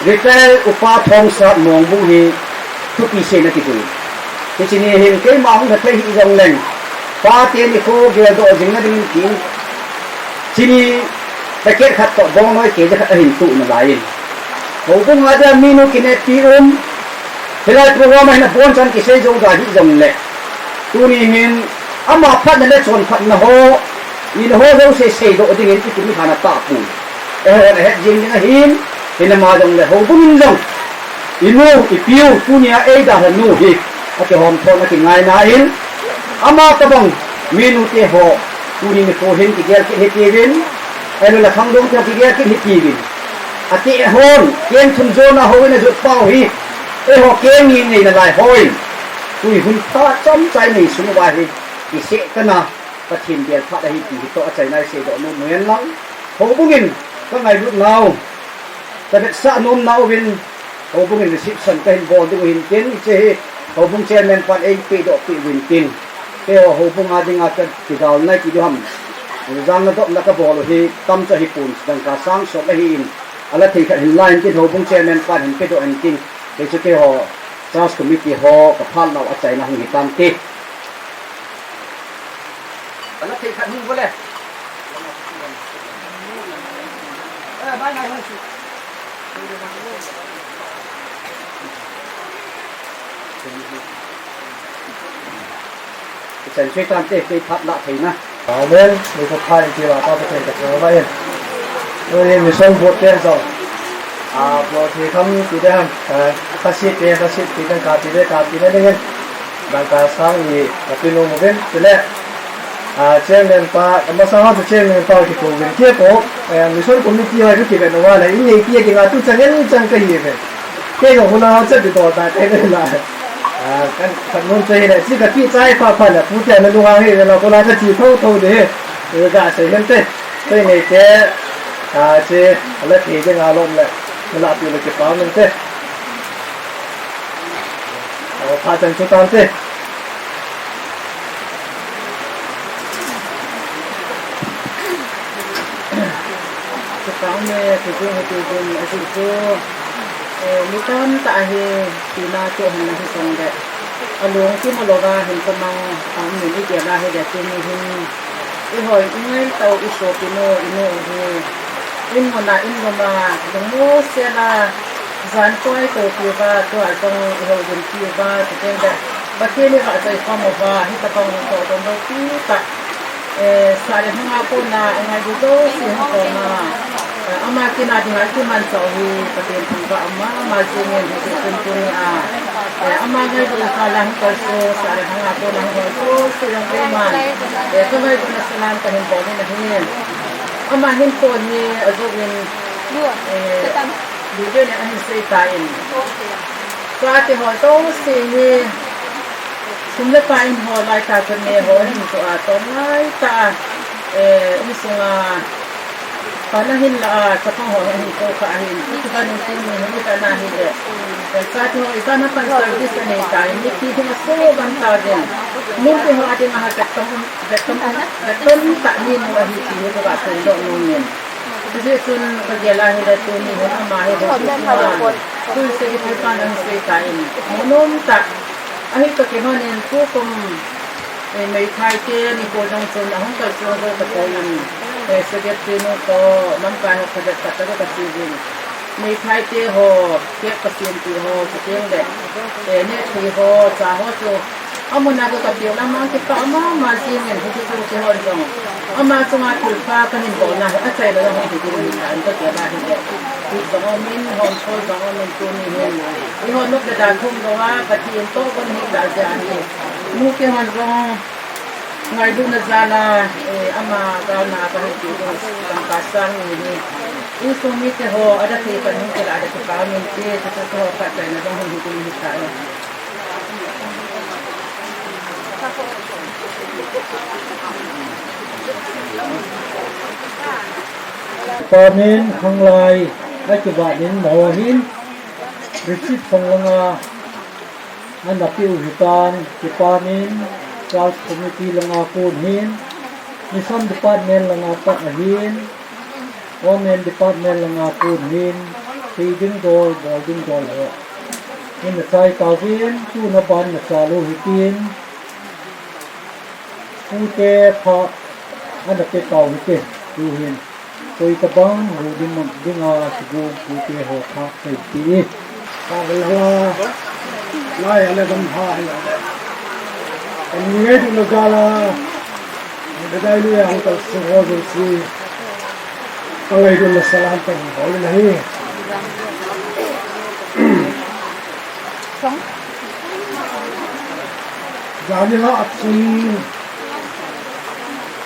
retail upa thong sa mong bu hi tu pi se na ti tu ti chi ni hin ke ma hong thai hi jong leng pa te ni ko ge do jing na ding tin chi ni ta ke khat to bong noi ke ja hin tu na lai ho bu nga da mi no ki ne ti helai program na bon chan ki se jong ga hi jong le tu ni hin ama phat na le chon phat na ho in ho zo se do ding in ti mi khana ta pu he jing na hin hina ma dong le ho bung dong inu ipiu punya da hanu hi ake hom thon ake ngai na in ama ta bang minu te ho puni ni ko hin ki gel ki he vin ai la khang dong ki gel ki he vin ati hon ken thum zo na ho na zo pau hi ho ken ni nei na lai hoi tui hun ta chom chai nei sum wa hi ki se kana pathin bel pha da hi ki to a chai nai se do no muen lang ho bungin ka ngai lut nau ta bet sa nom nau vin เขาบุ้งin receptionก็เห็นบอลดูเห็นกินเจ้เขาบุ้งเชนแมนปันเองปีดอกปีวินกินเจ้าเขาบุ้งอาดิงอาจจะติดดาวในกิจกรรมจังนั้นนักบอลที่ตั้มจะฮิปุ่นดังการสร้างสมหินอะไรที่เห็นไลน์ที่เขาบุ้งเชนแมนปันเห็นปีดอกเห็นกินเจ้าเจ้าเขาจ้าสมิติเขากับพันเราอาศัยนะหินตามตีอะไรที่ขันหินก็เลยบ้านไหนฉันช่วยตามเตะไปพัดละทีนะAmen. May kapay kila pa pa tayo katrabahin. Ngayon, may song vote yan so. Vote ni kami tidak kasit tidak kapila dengan bangkasang ni kapilo mungkin sila. Chairman pa, masalah tu chairman pa kita mungkin dia ko. Mission committee hari kita nawala ini dia kita tu jangan kahit ni. Kaya ko na sa dito tayo na. Kan nun say na si kati chai pa pa na puti na luha he na ko la chi thau de ga sai hen te sai nei te che ala thi je nga lom la la pi le ke pa men te pa chan chu tan te cái cáo mẹ thì cũng hay tiêu dùng ở trên chỗ lúc con tại thì na chỗ hình là hình xong đấy ở luồng khi mà lò ra hình công năng mình đi kiểm ra hay để trên hình cái hồi ngay tàu iso pino ino in mà na in mà đồng mua xe là dán quay tàu kia và tôi ở trong hồi gần kia và thì trên đấy và khi này họ chạy qua một và hết tập trung vào trong đầu tí tại sa để không có na ngay chỗ đó thì không có na ama kina dinga kiman sawi patin tiba ama jingen kuntuni ama ngai du kalang ko so sare hanga ko lang ko so yang keman ko ngai du nasalan ka hin boni na hin ama hin ko ni azugin video ne ahin sei tain ka te ho to se ni sumle pa in ho lai ta ko ne ho hin so to ngai ta usunga panahin la sa panghohin ko kaahin ito ka nung hindi ka nahin sa ating isa na pan-service na tayo hindi mo so banta din mungkin ho ating gatong tanin mo ahiti ito ka tulo nungin kasi sun pagyalahin na tunin mo ang mahir so sige po ka nang say tayo munong ta ahit pakihonin po kung may kaite ni po nung sun ahong kalsunod ka po yun seget pino ko mamkaho kadat katago kasibin may kaite ho kek pasyente ho kitende ne thi ho sa ho so amo na ko kapio na man ke pa ama masingen ho so ke ho dong ama sunga tulpa kanin bo na asai la ho hiti ni an ko ke ba hi ti so min ho so so min tu ni he ni ho nok da khum do wa patien to ko ni da ja ni mu ke ho dong ngai du na zala ama ka na ka hi tu ang kasang ni uso mi te ho ada ke pa ni ke ada ke pa min te to to pa ta na dong hi tu ni ta Pamin hanglai akibanin mohin receipt panglanga anapiu hitan kipamin South Committee langa kunhin Mission Department langa panahin Women Department langa kunhin feeding door boarding door ho in the sai kawin tu na ban na salu hitin ute pha anape kaw hite tu hin tôi tập băng rồi đi một đi ngà sigu ute ho kha sai ti ta là lai ale gam ha anh nghe được là cái đây là anh ta sẽ có được gì anh ấy được là salam tận hỏi này sống giờ như họ xin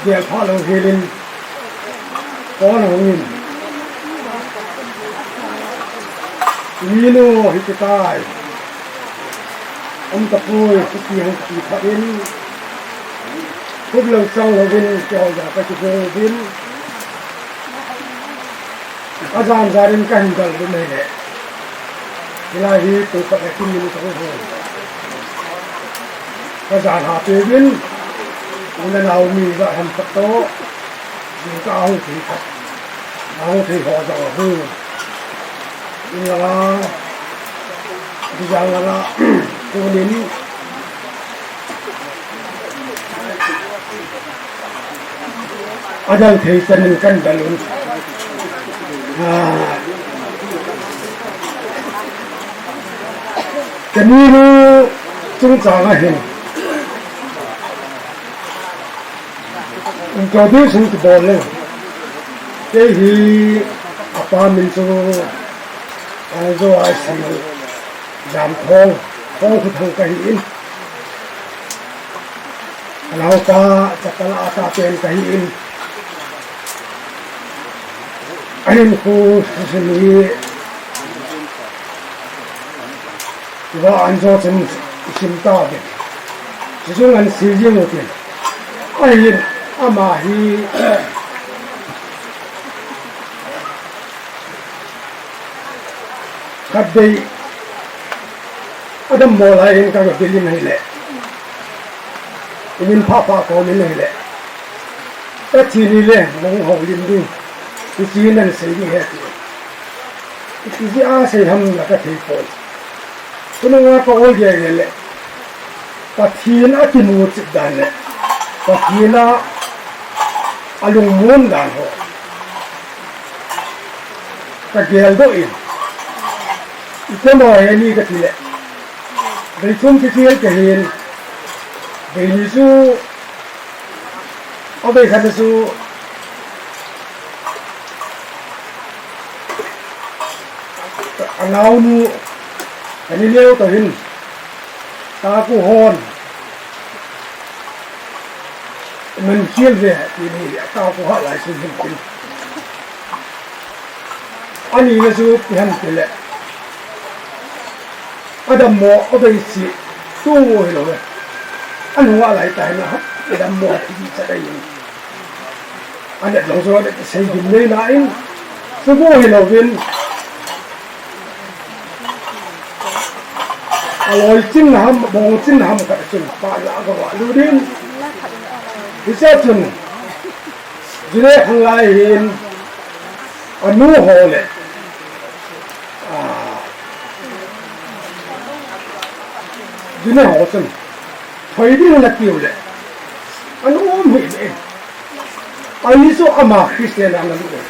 để họ làm gì lên có là không nhìn nó hết cái tai ông tập vui cái gì không chỉ phải đến lúc lần sau là bên cho giả cái chụp bên azan gia đình cảnh gần bên này đấy ilahi tu pakai ni tu ho kaza ha pe bin una nau mi va ham to ni ka ho thi ka nau thi ho ja ho ni la di jang la ko ni adal thei san kan dalun cái này nó chúng ta là hình có điều gì thì bỏ lên cái gì apa mình cho ai xin giảm thong của thằng cái in nào ta chắc là ta tiền cái in anh khu xin và anh cho chân xin ta đi, chỉ dùng anh sử dụng một tiền, anh ama hi cắt đi, adam mua lại anh cái cái này lệ, anh pha có mình này lệ, cái gì này lệ, mong học linh đi, cái gì này sử dụng hết, cái gì sẽ làm là cái gì thôi. Kuna nga pa o ye le pathina ki mu chi dan le pathina alung mun dan ho ka gel do in ite mo ye ni ka ti le dei chum ki ti ke hin dei ni su o be kha su anau nu anh đi leo tới hình ta cũng hòn mình chia về thì tao cũng họ lại xin hình tin anh đi là số tiền cái lệ anh đâm mỏ ở đây chỉ tu rồi anh hoa lại tại nó để đâm mỏ thì sẽ đây anh đặt lòng số để xây dựng nơi lại số vô hình đầu tiên rồi chính là bông chính là một cái chuyện phải là cái gọi lưu đến thì sẽ chừng dưới hàng lại hiện ở núi hồ này dưới này hồ chừng thấy đi là kiểu này anh ôm hết đấy anh đi số ama Christian là lúc này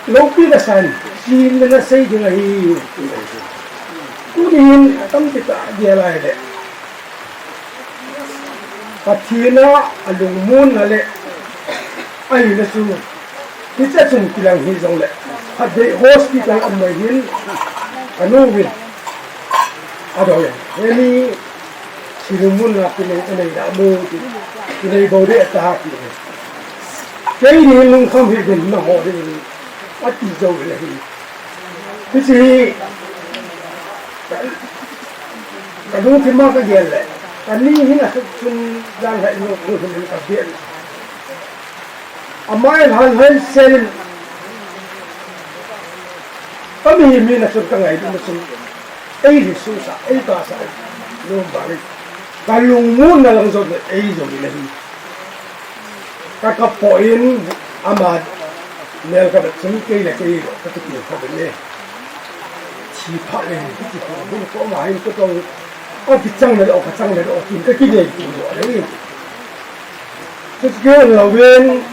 lúc đi là sai xin là xây dựng này Kunin tâm kita dia lai le. Pathina alung mun le. Ai le su. Kita sun kilang hi jong le. Hade hospital am mai hin. Anu win. Ado ya. Ni silumun la pinai pinai da mu ti. Pinai bo de ta ki. Cái ni lung không hi bin na ho de. Ati jo le hi. Cái cái đúng thì mà cái gì vậy cái ní hình là chúng đang dạy nó cũng không có chuyện à mai là hơn sen có mình là chúng ta ngày đó chúng ấy thì suy sa ấy ta sa luôn bảo cái lùng muốn là làm rồi ấy rồi là gì cái point mà nếu cái chúng cái là cái chuyện không được nè chỉ phát lên cái gì cũng không có mà cái trong cái trăng này cái trăng này tìm cái gì tìm được đấy cái là bên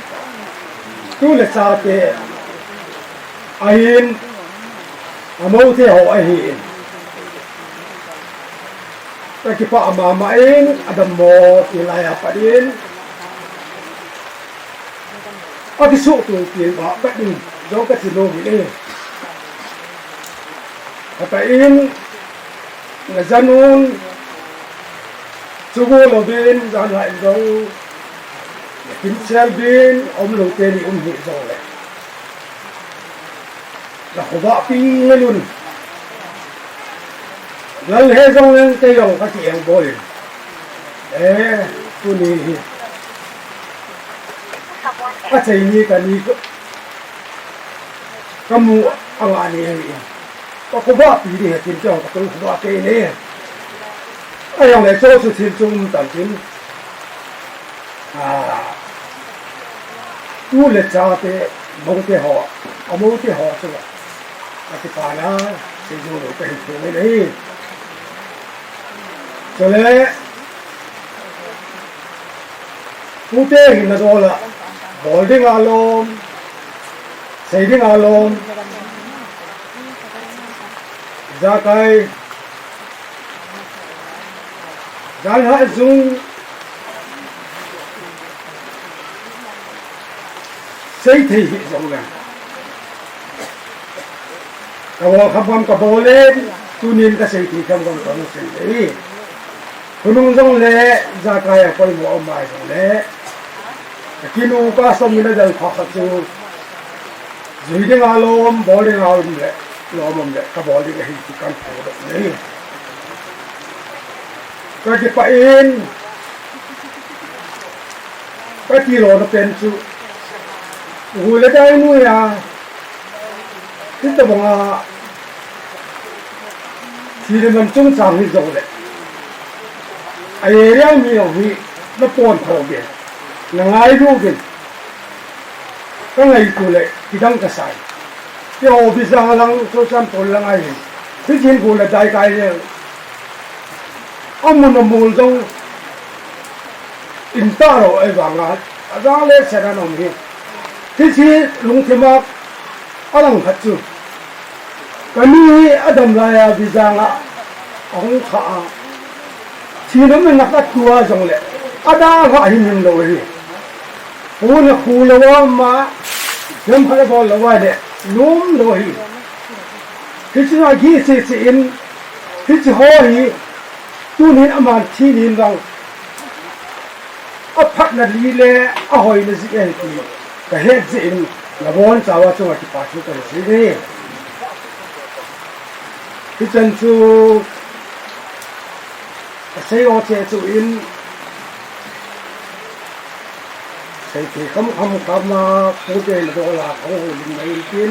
tôi là sao thế anh mâu thế họ anh cái pa mà anh adam mo thì lại apa đến cái số tuổi tiền họ bắt đi do cái gì đâu vậy Katain là dân ôn chú cô là bên dân lại đâu kính xe bên ông đầu tiên thì ông hiểu rồi đấy là họ vợ pi luôn lần hết xong lên cây đồng các chị em bồi đấy tôi đi các chị như cả đi có mua ăn ăn đi ก็กูว่าปีนี้กินเจ้าก็ต้องว่าเกนี่ไอ้ยังไงโซ่สุดที่จุ่มต่างกินกูเลยจ้าเตะมองเตะหัวเอามองเตะหัวสิวะอาทิตย์ผ่านนะสิ่งที่เราเป็นตัวนี้จะเลยกูเตะหินมาโดนละบอลดิ้งอารมณ์เซดิ้งอารมณ์จะใครจะหาจุงเสียทีจงเลยกบขับความกบเล่นตุนินก็เสียทีขับความต้องเสียทีคุณนุ่งจงเล่จะใครคอยมัวไม่จงเล่กินอุปสรรคนี่จะพักจูจุดเดียวอารมณ์บอลเดียวอารมณ์เลยลมมันเลยกับบอลเดียวให้ทุกคนโผล่เลยก็จะไปอินก็ที่เราเป็นจูหูเล็กได้นู่นอ่ะที่ตัวบังอาที่มันจุ่มสามที่จงเลยไอ้เรื่องมีเอาไว้แล้วปนเขาเบียดนั่งไอ้ดูกันก็ไงกูเลยที่ดังกระใสที่ออฟฟิศลังโซเชียลตัวลังไอ้ที่จริงกูเลยใจใจเนี่ยเอามันมูลตรงอินตาโรไอ้บางงานอาจารย์เล่เสร็จแล้วนี่ที่จริงลุงที่มาอะไรขัดจูก็นี่อดัมลายบิจังอ่ะองข้าที่นั่นมันนักตัวจังเลยอาดาก็หินเลยโอ้เนี่ยคูลว่ามาเริ่มพัฒนาบอลแล้วว่าเนี่ยนุ่มเลยที่จะมากี่สิบอินที่จะห่อหีตัวนี้อามันที่นี่เราเอาพักนาลีเลยเอาหอยนี่สิเองที่แต่เฮ็ดสิอินละบอลสาวจังหวัดที่ปัจจุบันสิเนี่ยที่จันทูเสียโอเจจูอินใส่ที่คำมาพูดเองตัวละเขาลิงไม่กิน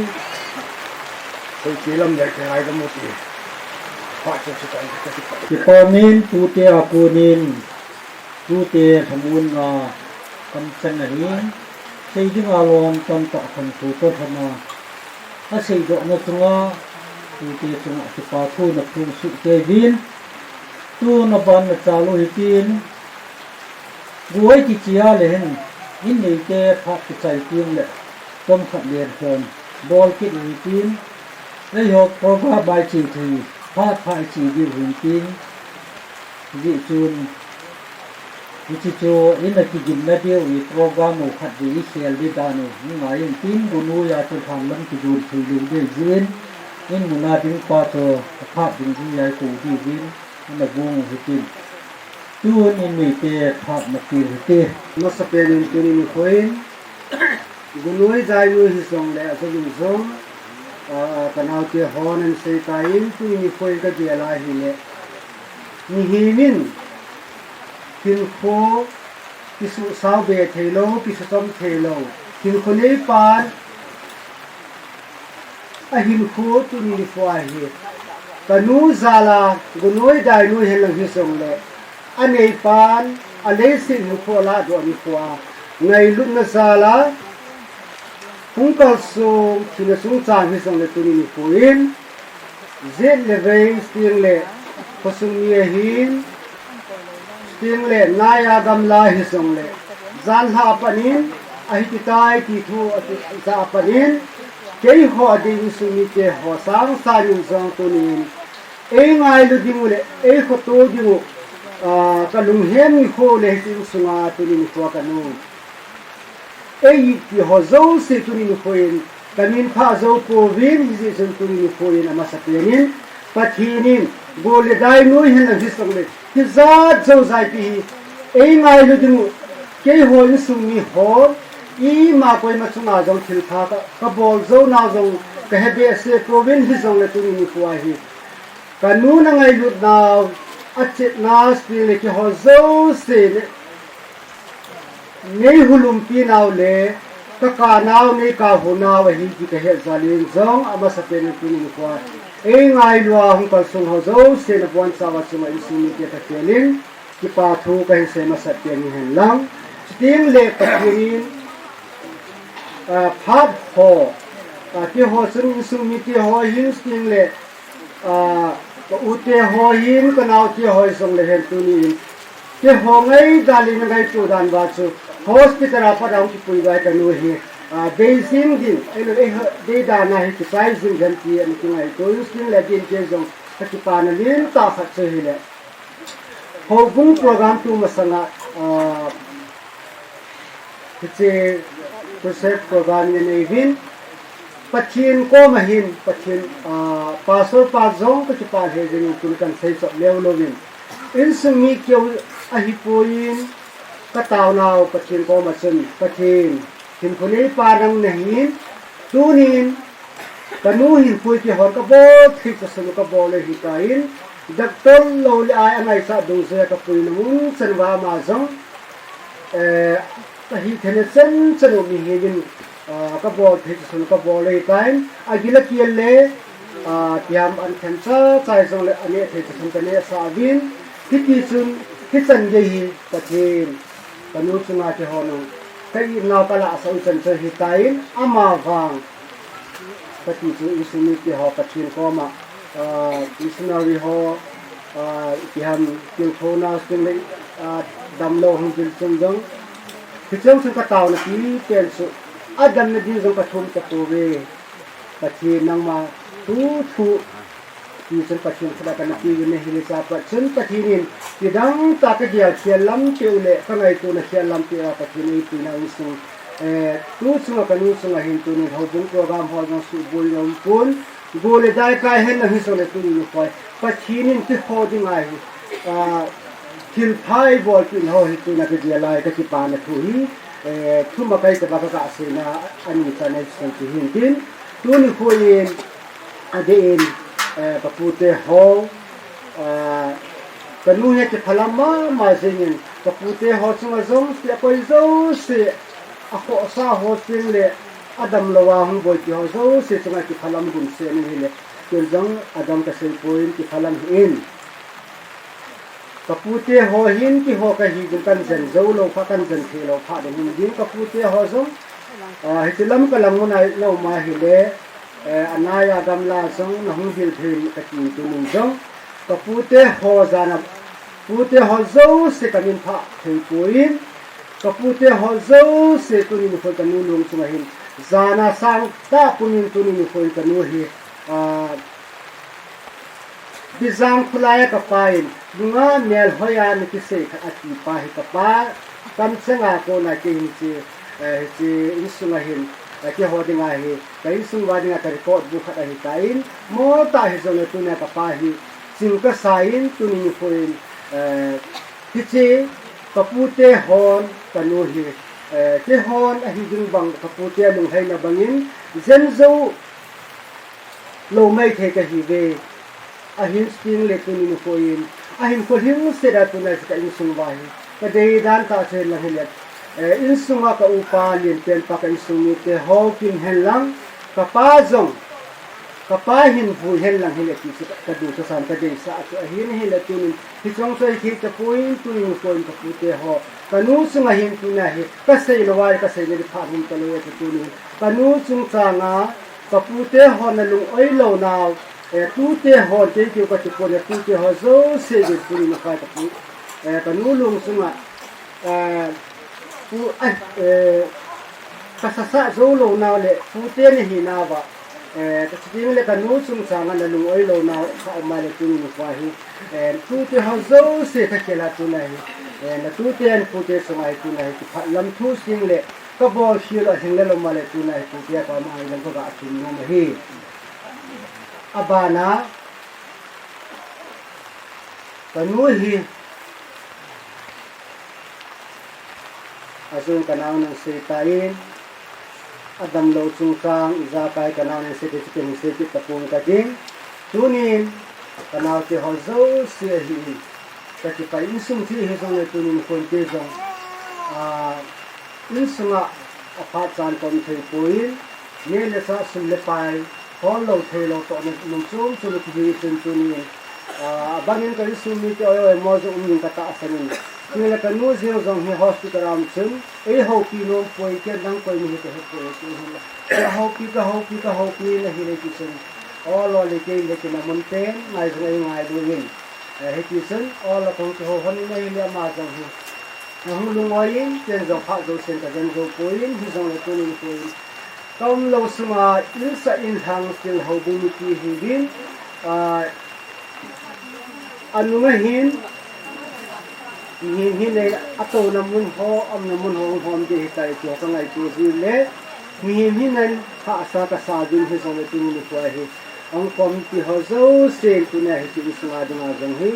ใส่ที่ลำใหญ่ที่ไหนก็หมดเลยพอจะสุดท้ายที่ปอนินปูเตะปูนินปูเตะทำบุญมาคำเสนอใส่ที่อารมณ์ตอนต่อคนผู้ก็ทำมาถ้าใส่ดอกนักตัวปูเตะตัวที่ปาทูนักผู้สุดเกวินตัวนับวันจะลุยกินบัวที่เจียเลยเห็นยินดีเจ้พักใจกินเลยต้มขัดเลียนคนบอลกินลุยกินแล้วยกโปรแกรมใบชีทีพาดพายชีดิวลุยกินดิจูนวิจิโจอินที่กินนาเดียวอีโปรแกรมขัดดีเซลดิดานุนี่หมายถึงกินบุญยาตุทางลังที่จูนที่ลุยได้ยินอินมุนาดิงปาโตภาพดิงที่ยายกูดียินนักบุ้งหิตินตัวนี้มีเตะภาพนักกีฬาเตะนักสเปนตัวนี้มีคนกุลอยใจมือที่ส่งเลยอาจจะยุ่งส่งกันเอาเตะฮอนันเซตาอินตัวนี้มีคนก็เดียร์ลายหินเลยมีหิมินหินโคพิสุสาวเบทเทโลพิสุต้มเทโลหินคนนี้ปานหินโคตัวนี้มีฝ่ายหินกันนู้ซาลากุนวยได้นู้เห็นหลังที่ส่งเลยอันนี้ปานอันนี้สิ่งที่ลาดวันนี้ฟัวไงลุนซาลาพุ่งเข้าสู่ที่นสุ่งจางที่ส่งเลยตัวนี้ฟูอินเจ็ดเลเวลสติงเลยพอสุ่งมีหินสติงเลยนายอาดัมลาที่ส่งเลยจันหาปนินอหิตตายที่ทูจาปนินเกี่ยหัวดีสุนิเจหัวสังสารุสังตัวนี้เองไงลุดิมุเลเองก็ตัวดิมุกลุงเห็นมีโคเลยที่สุงาตัวนี้ตัวกันนู้เอ้ยที่หัวเจ้าสิตัวนี้ตัวเองกันนินข้าเจ้าผู้วินที่สุนตัวนี้ตัวเองอามาสักเนินปัจจุบันโกเลได้นู้เห็นอะไรสักเลยที่จัดเจ้าใจพี่เองไงลุดิมุเกี่ยหัวนี่สุนีหัวอีมาคุยมาสุงาจงทิลพาก็บอลเจ้านาจงก็เฮเบสโปรวินที่จงเลยตัวนี้ฟัวฮีกันนู้นไงลุดนาวอัจฉรินาสติเลยที่หัวเจ้าสินี่หุ่นปีนาวเลยก็การนาวนี่กาหุ่นนาวฮีที่ก็เฮซาลินจงอามาสเปนตัวนี้ฟัว ngai lua hung kal sung ho zo se na bon sa wa chuma isu mi ke ta kelin ki pa thu ka se ma sa te ni hen lang ting le pathirin phat ho ki ho sun isu mi ki ho hin ting le ute ho hin ka nau ki ho song le hen tu ni ki ho ngai dali ngai tu dan wa chu hospital apa dang ki pui ga ka nu hi Beijing din elo de da na hi ki pricing gan ti an ki ngai to skin le din ke jong ki pa na lin ta khat che hi le ho bung program tu masanga che project program ne vin pathin ko mahin pathin pasor pa zong ki pa he jing kun kan sei so lew lovin in sumi kyo a hi poin ka taw naw pathin ko ma chen pathin hin phuli pa nang nahin tunin kanu hin pui ki hor ka bo thik ka sunu ka bo le hi kain doctor lo le ai angai sa du se ka pui nu chen wa ma zong ka hi thele chen chen mi hi din ka bo thik sunu ka bo le kain agila kiel le tiam an khan cha chai zong le ane thik sunu ka ne sa vin ki chun ki chen ge hi pathin kanu chunga ki hono cái nào cả là sau chân chơi hiện tại ama vàng cái thứ isu ni ki ho pathin ko ma missionary ho ki ham kil thona sing le dam lo hung kil chung jong ki chung ka taw na ki tel su adam na din jong ka thum ka tu ve pathin nang ma thu ki chen pathin sada ka na ki ne hile sa pathin pathin ki dang ta ka dia khial lam teu le ka ngai tu na khial lam teu pathin ni tu na isu tu chunga ka nu chunga hin tu ni ho bung program ho jong su bol yom pun gole dai kai hen na hi so le tu ni ko pathin in ki ho ding ai thil phai bol tu ho hi tu na ka dia lai ka ki pa na thu hi thu ma kai ka ba ka se na ani ta ne sen ki hin tin tu ni ko yin adein kapute ho kanu he ke phalama ma jengin kapute ho chunga zong se koi zo se ako sa ho sing le adam lawa hung boy ki ho zo se chunga ki phalam gun se ni le kel jong adam ka se point ki phalam in kapute ho hin ki ho ka hi gun kan zen zo lo pha kan zen the lo pha de hin din kapute ho zo hi tilam ka lam nai lo ma hi le anaya gamla song na hung hil thil ka tin tu ning jong kapute ho zana pute ho zo se kamin pha thei puin kapute ho zo se tunin phoi kanu lung chunga hin zana sang ta punin tunin phoi kanu hi bizang khulaya ka pain dunga mel hoya ni ki se kha ati pa hi ka pa kam senga ko na ki hin chi isunga hin ki ho dinga hi kai sung wa dinga ka record bu kha hi kain mo ta hi zone tu na ka pa hi sing ka sain tu ni foin kichi kapute hon kanu hi ke hon a hi ding bang kapute lung hai na bangin zen zo lo mai the ka hi ve a hin sting le tu ni foin a hin ko him se da tu na ka in sung wa hi ka dei dan ta che la hi le in sunga ka upa lin pen pa ka sumi te ho kin hen lang ka pa zong ka pa hin vu hen lang hin ki ka du sa san ka dei sa tu hin hin la tu ni hi chong sai ki ka point tu ni point ka pu te ho ka nu sunga hin tu na hi ka sei lo wai ka sei ni pha hum ta lo tu ni ka nu chung cha nga ka pu te ho na lung oi lo naw tu te ho te ki ka tu ko ne tu te ho zo se de tu ni ka ta pu ka nu lung sunga pu kasasa zo lo na le pu te ni hi na ba ka tin le ka nu sum sa nga na lu oi lo na ka ma le tu ni fa hi tu te ha zo se ka ke la tu na hi na tu te an pu te so mai tu na hi ka lam thu sing le ka bo shi lo hing le lo ma le tu na hi tu te ka ma ai lam ko ga tu ni na hi abana ka nu hi asun kanau nang setain adam lo chungkang iza kai kanau nang setai chicken setai tapung kading tunin kanau te hozo se hi kati pa insum thi he song le tunin kon te song insunga apha chan kom thei poin ne le sa sum le pai hon lo thei lo to nung chum chu ki chen chu ni bangin ka su mi te oi mo zo um ka ta asanin ni la kan nu zero zong hi hospital am chum e ho pi no poi ke dang poi ni te he ke ho pi ka na hi le ki chen all lo le ke na mun pen ngai du yin he ki chen all lo kong ho hon ni le ma zong hi hong lu ngoi yin chen zo pha zo sen ka jen zo poi yin hi zong le tu ni poi tom lo suma in sa in hang still ho bu mi ki hi bin anu hin le ato na mun ho am na mun ho hom de kai to ka ngai tu ji le hin nan ha sa ka sa din he so le tin ni kwa he ang kom ti ho zo se tu na he ti sunga ding a jong he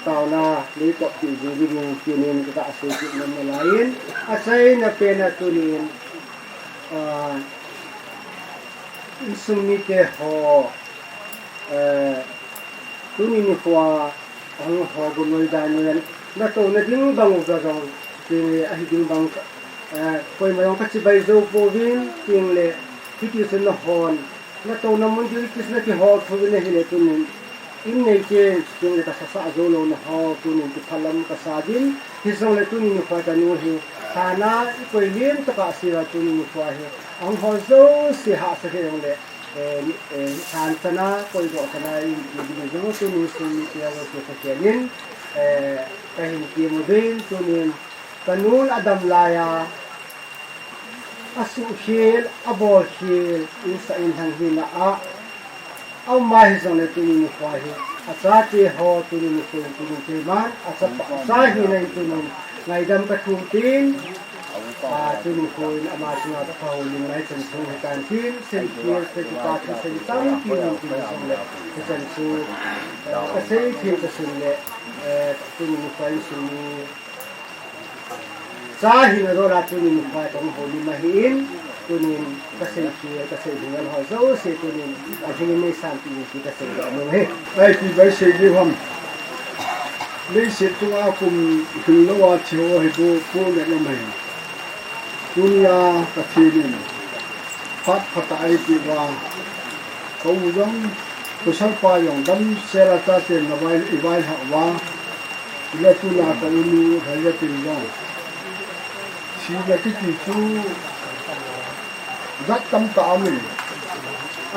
tao na le to ti ji ji ni ti nen ka se ti nam na lain a sai na pe na tu ni sung ni te ho tu ni kwa ang ho gu noi da ni na to na ding bang ga jong ti a hi ding bang koi ma yong ka chi bai zo po vin ting le ti ti sen na hon na to na mun ji ki na ki ho thu ne hi le tu ni in nei ke ting le ka sa zo lo na ho tu ni ti phalam ka sa din hi zo le tu ni ni kwa ta nu hi sana koi lim ta ka si ra tu ni kwa hi ang ho zo si ha sa ke yong le san sana koi do sana in di ni zo tu ni su ni ti a zo ka ke nin kahin ki mo din tu ni kanun adam laya asu shil abo shil in sa in hang hina au mai zo le tu ni kwa hi asa ti ho tu ni tu ni man asa sa hi nei tu ni ngai dam ka tu tin tu ni ko in ama singa ta ho ni nai chen su kan tin sen ki se ki ta ki sen sam ki ni ki so le chen su ka se ki ta sun le tu ni ko in su ni sa hi na do ra tu ni ko ta ho ni ma hin tu ni ka se ki ka se ni ngan ho zo se tu ni a ji ni san ti ni ka se ga mo he ai ti bai se ji hom le se tu a kum hin lo wa chi ho he do ko le na mai dunia ka thi ni phát phát ai ti wa ko jong ko sal pa yong dam se ra ta te na vai I vai ha wa le tu la ka ni ha ya ti lo si la ti ti chu zat tam ta mi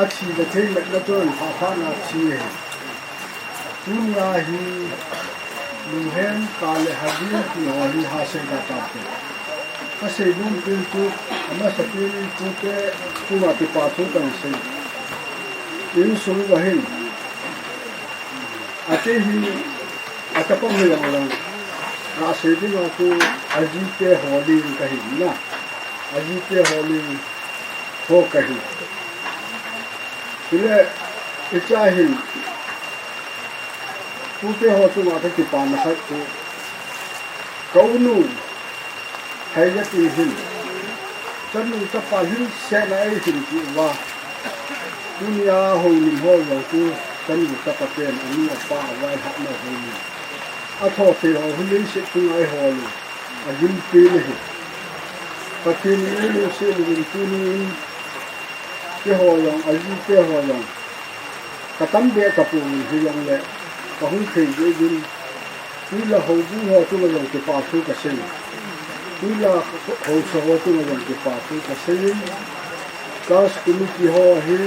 a chi da the le na to ha pha na chi he dunia hi lu hen ka le ha di ki ho hi ha se da ta te a se dun tin tu ama sa tin tu ke tu ma ti pa tu kan se in su ga hin a te hi a ta pa mi la a se di no tu a ji te ho li ka hi na a ji te ho li ho ka hi ile e cha hin tu te ho tu ma ti pa na sa tu kau nu hay nhất thì hình chân mình tập phải hình sẽ lại hình chịu và dunia hồi mình hồi rồi tu chân mình tập phải tiền anh là ba vài hạt nào hồi mình thọ thì hồi hình sẽ tung ai hồi rồi dính pin này và tiền mình sẽ mình tu nên cái hồi rồi dính cái hồi rồi cái tấm bia tập mình thì yang lệ và không thể dễ dính như là hồi cũng hồi tu là dùng cái phá tu cái sinh ila ho so ho tu ngan ki pa tu ka sein kas kuni ki ho hi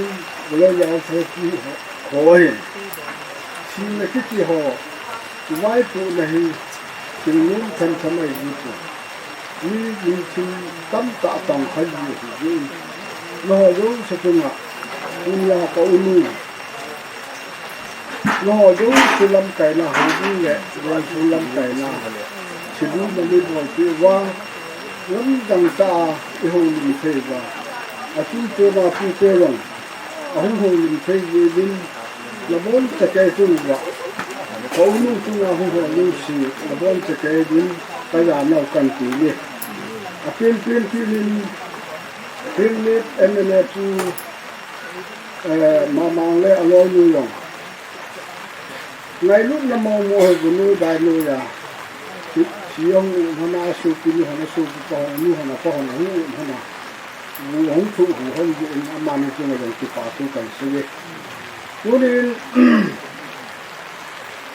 le ya ho ki ho hi si na ki ho vai tu na hi tin than than ai ji tu ni tin tam ta tang khai ji lo yo se tu na dunia ka uni lo yo sulam kai na ho ji le lo sulam kai na chỉ muốn mình đi vào cái qua lắm đằng ta cái hồ mình thấy và chúng tôi là chúng tôi rằng ông hồ mình thấy gì đến là bốn cái tôi là có lúc chúng là hồ lưu sĩ là bốn cái đến cái là nào cần tí đi phiên lên em tu mà mang lên alo như vậy ngày lúc là mong mua của nuôi đại nuôi à chỉ ông hana su kini hana su pa nu hana pa hana hu hana wu hong thu hu hong ji in amani chu ngai ki pa tu kan se tunin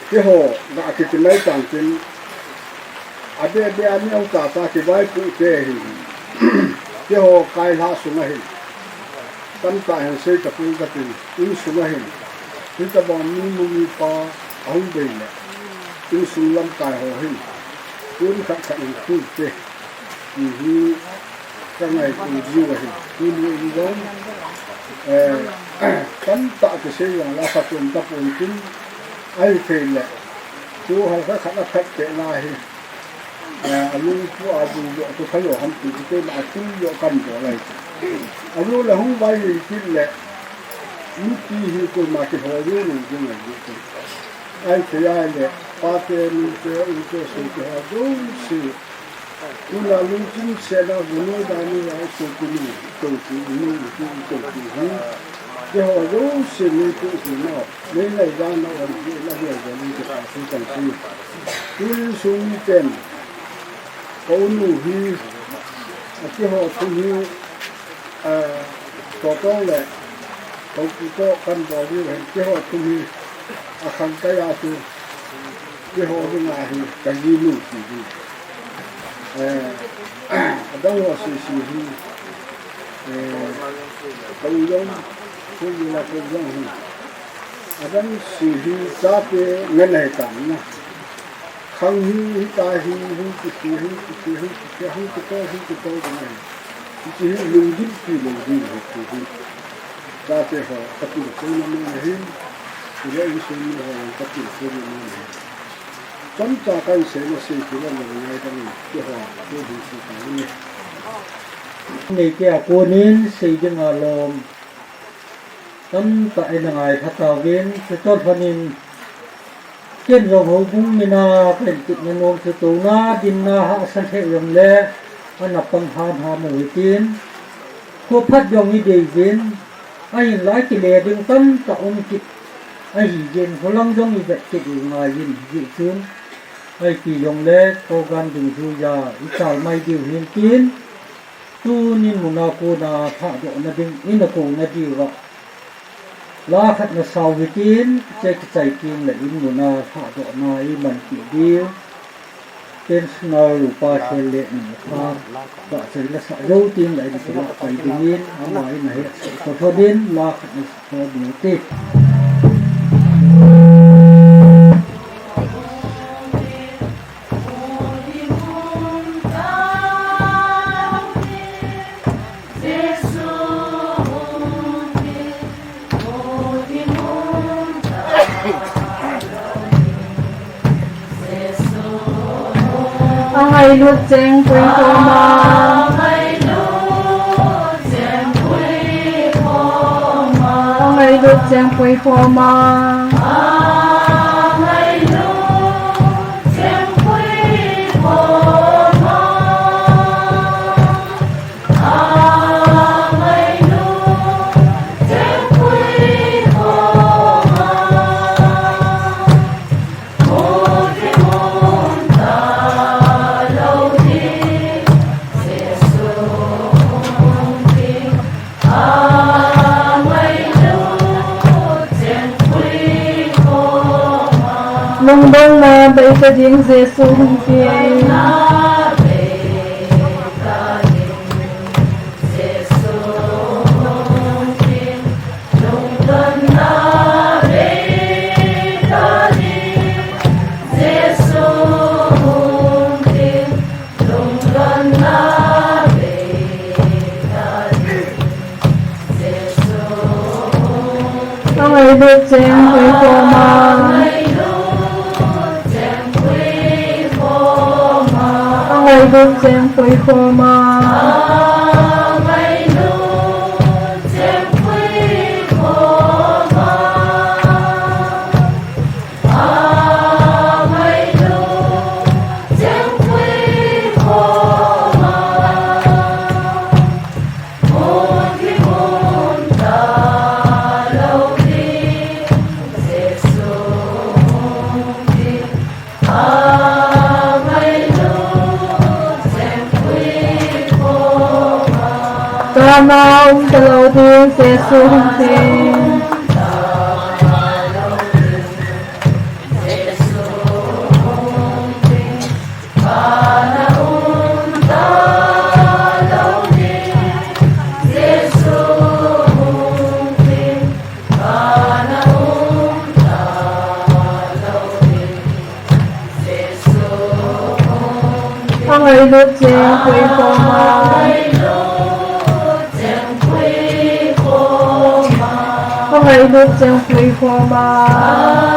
ke ho ga ki tinai tang tin ade ani ông ta ki vai pu te hi ke ho kai la su na hi tam ta han se ta pu ka tin in su na hi tin ta bom ni mu ni pa ông be le in su lam ta ho hi tun khat khat in pu te hi ka ngai ku ji wa hi tun ni don tam ta ke se ya la sa tun ta pu tin ai fe le tu ha ka khat na khat te na hi alu pu abu yo to khalo ham ti te ma tu yo kan do lai alu la hung vai ti le ni ti hi ko ma ke ho yo ni ju na ju ko ai te ya le pa te ni te u te se ke ha do si tu la lu tin se la bu no da ni ai so ku ni to ti ni tu to ti ha ke ho do si ni tu si no nei lai da na wa ni la he ga ni ke pa su kan si tu su ni ten có nụ hi cái họ thu hi có lệ có căn bỏ đi là cái họ thu hi khăn cái tu cái họ bên ngoài thì cái gì nụ gì đi đó là sự hi câu giống cũng như là câu giống hi đó sự hi giá cái ngân này cảm na không hi ta hi hi cái này chỉ lùng dính thì lùng dính thì ta sẽ họ tập trung số năm nay hi thì lấy số năm họ tập trung số năm nay chúng ta cần sẽ là sự chỉ là một ngày trong cái họ cái gì sự cái này này kia cô nên xây dựng ở lom tâm tại là ngày phát tạo viên sẽ tốt hơn trên dòng hậu cung minaเป็นติดในนมสตูนาดินนาหาสันเทยงเละอันนับปังหานหาหมู่จีนคู่พัดยองอีเดียนไอ้หลายกิเลสดึงตั้มตะอมจิตไอ้เย็นพลังยองอีแบบจิตงายยินยิซึนไอ้กี่ยองเละโกกันดึงสุยาอีสายไม่ดิวเห็นจีนตูนินมุนาโกนาพระดอกนาดึงอินโกนาดิวะลาขัดนาสาววิจินเจกใจกินและอินมุนาผาดอกนาอิมันกิเดียวเป็นสนาลูปาเชเลนนะครับปะเชลสะโยตินและดิสละไปดินอาไว้ไหนขอโทษดินลาขัดนาสาวบิติ ai luật cheng quỳ phô ma ai luật cheng quỳ phô ma nông đông mà bây giờ riêng Giêsu hùng tiền ai được chém với cô mà ai được chém với cô mà nào ta lâu thiên sẽ xuống thiên ngày lúc trên quê phong mai ngày lúc trên quê phong mai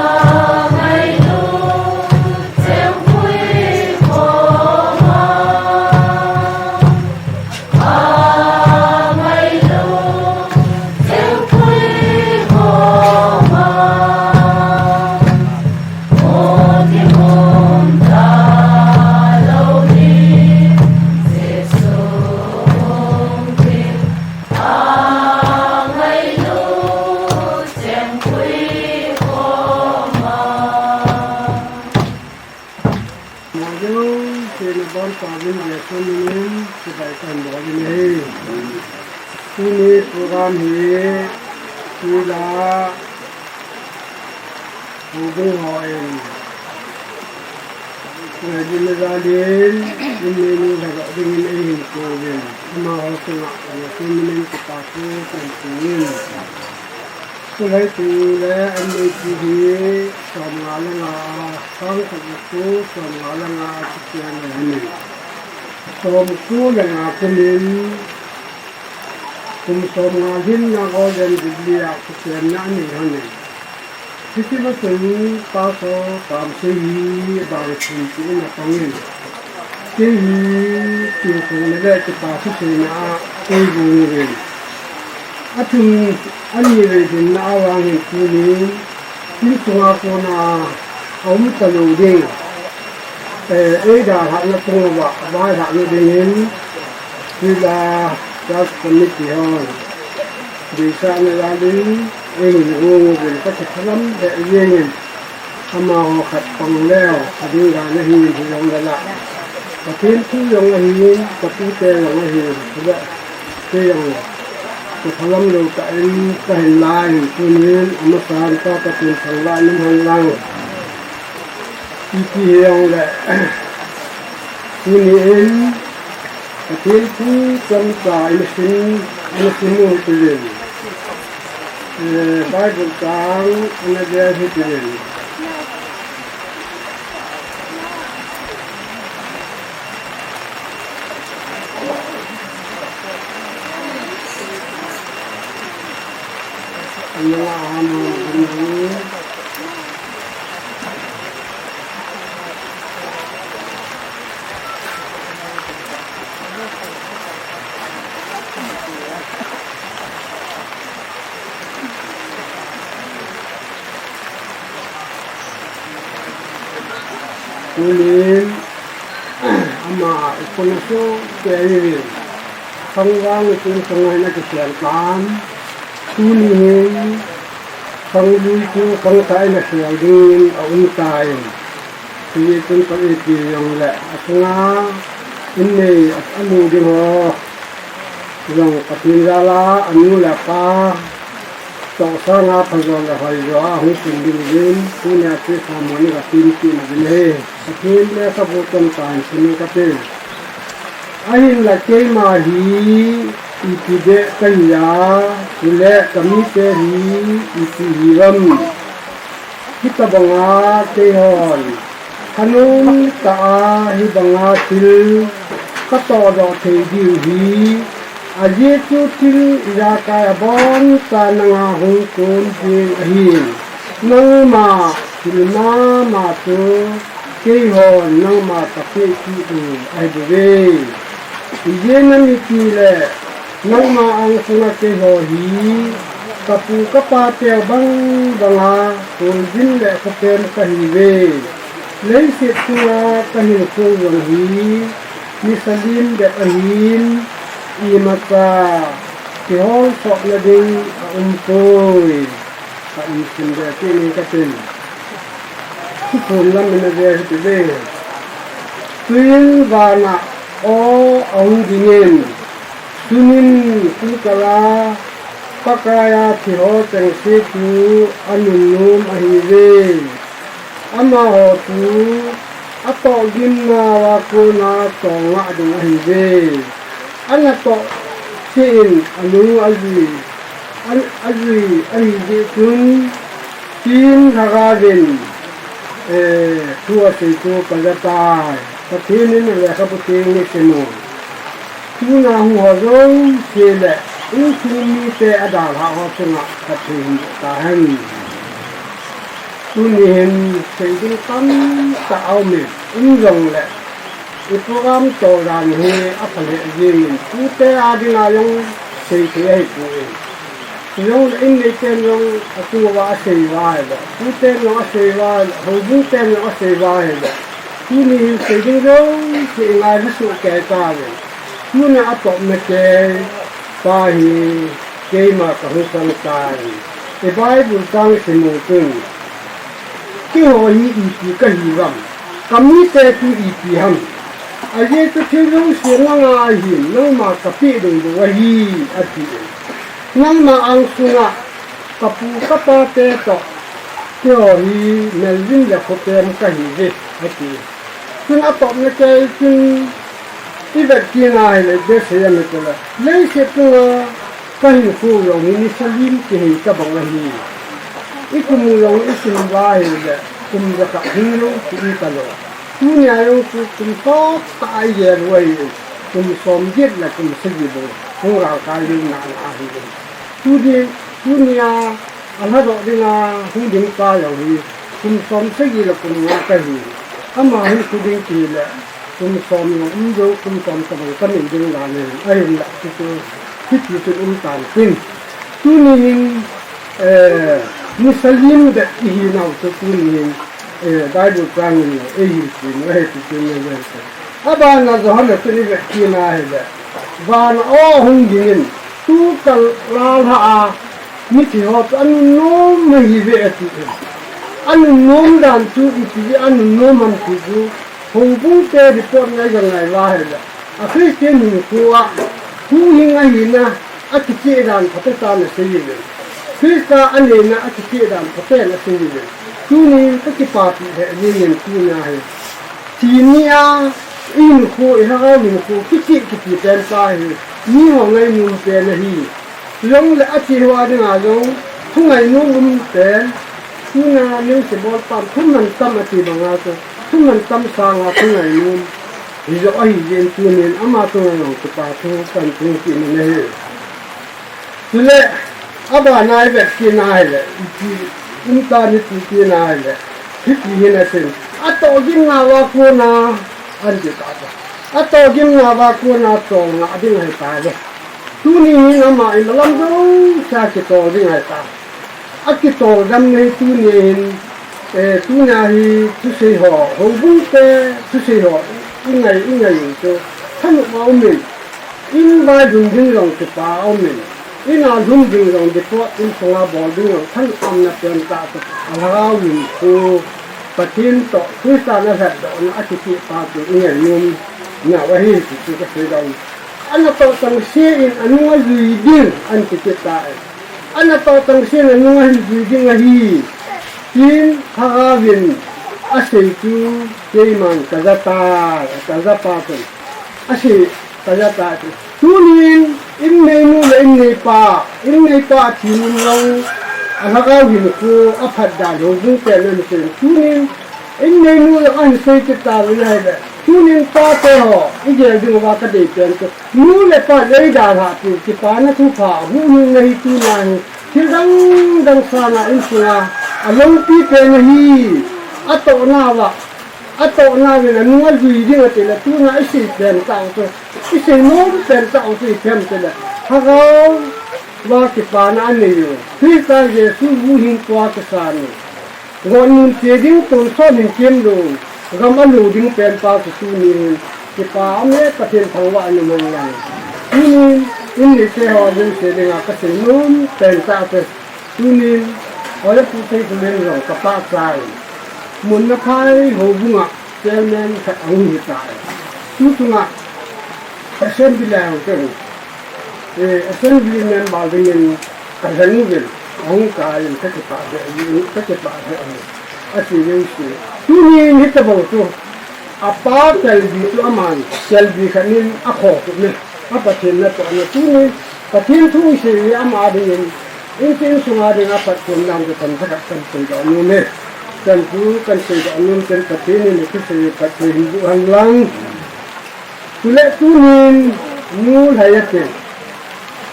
ini program ini sudah hubung hoin ngaji melalin ini agak dingin ini program mau tengah ini kita tentuin selain itu MATV sama sang satu sama sekian ini somku dengan akunin som ngajin na ko den biblia kusen na ni hane kiti ba tuni pa so tam se hi ba ri ti na pangin ke hi ti so ne le ti pa su se na e bu ni re atun ani re din na wa ni ku ni ti so nga ko na om ta lu ding e da ha na ko wa ba ha ni ding ni la các committee on di sana lalu ingin ngomong kita salam dan ingin amal kat pangleo adil dan ingin hilang galak tapi tu yang ingin tapi yang ingin tidak tu yang salam lu kain kain lain kunin amasan kau tapi salam halang iki yang le kunin Atil ku samsa ilisin tulen. Bible kang anadya hitulen. Allah amin. Kunin ama ikonaso kaya sanggang itu sangai na kesehatan kunin sanglui itu sangkai na siyadin auntai siya itong pag-iti yung le at nga ini at anu din ho yung katinlala anu la pa so sana pagwala hayo ahong sindin kunya si samoni katinti na dinhe akin le kabuton kan sini kate ahin la kay mahi itide kanya ile kami teri itihiram kita banga tehon hanun ta hi banga til katodo thedi aje tu til ilaka bon tananga hungkun jing ahin nama tilma ma tu kehon nama tapi tu ai bebe ije nami kile nama ang sunga kehohi kapu kapate bang banga kunjin le kapen kahiwe lei se tua kahil kuwang hi misalin de ahin imata kehon sok na ding umpoy ka isin de kini kapen kupun lam na de hitibe tuin vana o ang dingin Sunin kukala pakaya thiho tengsi tu anunum ahive ama ho tu ato gimna wakuna tonga dung ahive anato sin anu aji ahive tun tin hagavin tua situ pagatai patinin le kaputing ni sino tuna huwagong sila usumi te adal ha sunga katin tahan tunin sing tam ta aume unjong le iprogram to ran he apale yin pute adina yung sei te ai pu yung in le ten yung atu wa sei wa le pute no sei wa ho bu te no sei wa le tunin sing dong sing ai su ke ta le Tuna atok meke pahi keima kahusang tai. E Bible tang simutun. Kiho hi ipi kahiram. Kami te tu ipi ham. Aye tu tilong siya nga ahim nang makapi dong wahi ati. Nang maang sunga kapu kapate to. Kiho hi melvin ya kotem kahivit ati. Tuna atok meke tun ibat kina ile desi ya metela lei sepula kahi fu yong ni salim ke hi ka bangahi ikumu yong isin ba ile kum ka hilo ki talo tunya yong kum to ta ye wei kum som jit la kum sigi bo hu ra ka yin na a hi tunya ala do dina hu ding ka yong hi kum som sigi la kum na ka hi ama hi ku ding ki la kum som no undo kum som ka ba kan ding la ne ai la tu hit tu tan pin tunin musalim da hi na tu tunin Bible trang ni hi ti no he tu ne ne aba na zo ha tu ni ga ki na he da van o hung din tu kal la ha mi ti ho an no me hi ve ati an no dan tu ti an no man ti hùng bún tê thì con ngay gần ngày va hết rồi, khi cái mình qua, hú hình ai hình na, anh chị chơi đàn có thể ta là xây dựng, khi ta anh lên na anh chị chơi đàn có thể là xây dựng, chú ni cái party hệ nhiên chú này, thì nia in khu ha mình khu cái tên sai, ni họ ngay mình tên là hi, giống là anh chị hoa đi ngài giống, không ngày nung tên, chú na nếu sẽ bỏ tạm không nằm tâm anh chị bằng ngài thôi. Tuman tam sanga tungai nun hizo ai jen tunin ama tunai no pa tu kan tu ki ne tule aba nai vet ki nai le ki ta ni ki nai le ki hina sen ato gin na wa ko na an ji ta ato gin na wa ko na to na din hai ta le tuni na ma in lam do sa ki to din hai ta akito dam ne tunin tu nhà hi tu xây họ hậu bún tê tu xây họ in ngày dùng cho thân bảo mình in vai dùng dinh lòng thì bảo mình in là dùng dinh lòng thì có in phong là bảo dinh lòng thân âm là tiền ta thì là mình cô và thiên tổ cứ ta nó thật đó nó chỉ chỉ ta thì in ngày luôn nhà vậy thì chỉ có xây đồng anh là tổ tăng xe in anh nói gì điên anh chỉ chỉ ta anh là tổ tăng xe anh nói gì điên là hi Tin hagavin asaitu keiman kazapatan asai kazapatan tunin innenu la innei pa tinin long hagavin ko apadda lo bu telen sen tunin innenu la an sai kita lai tunin pa te ho ije ding wa ka de pen ko nu le pa le da ha ti pa na thu pha hu nu nei tu na thil dang sana in suna along pi pe hi ato na we na nual gi di na te la tu na isi pen ta to isi no pen ta to pen te la ha ga wa ki pa na ne yo thi ta ye su wu hin kwa ka sa ni gon nun te ding ton so nin kem do ga ma lu ding pen pa su ni ki pa me ka ten thang wa ni mo yang ni te ho din se de ga ka se nun pen ta to tu ni Oleh putih kemudian kapal saya, munakai hubungan dengan angin kita. Tu tengah kesen bilang tu, assemblyman balingin kahangin ang kain kakipade asiyusi tunin hitabo to apa selbi to aman selbi kanin ako ne apa tinna to ne tunin patin tu si amadin intin sungadin apa tunang kan kan sida nume kan tu kan sida nun kan patin ni kisi patin buang lang tule tunin mul hayatin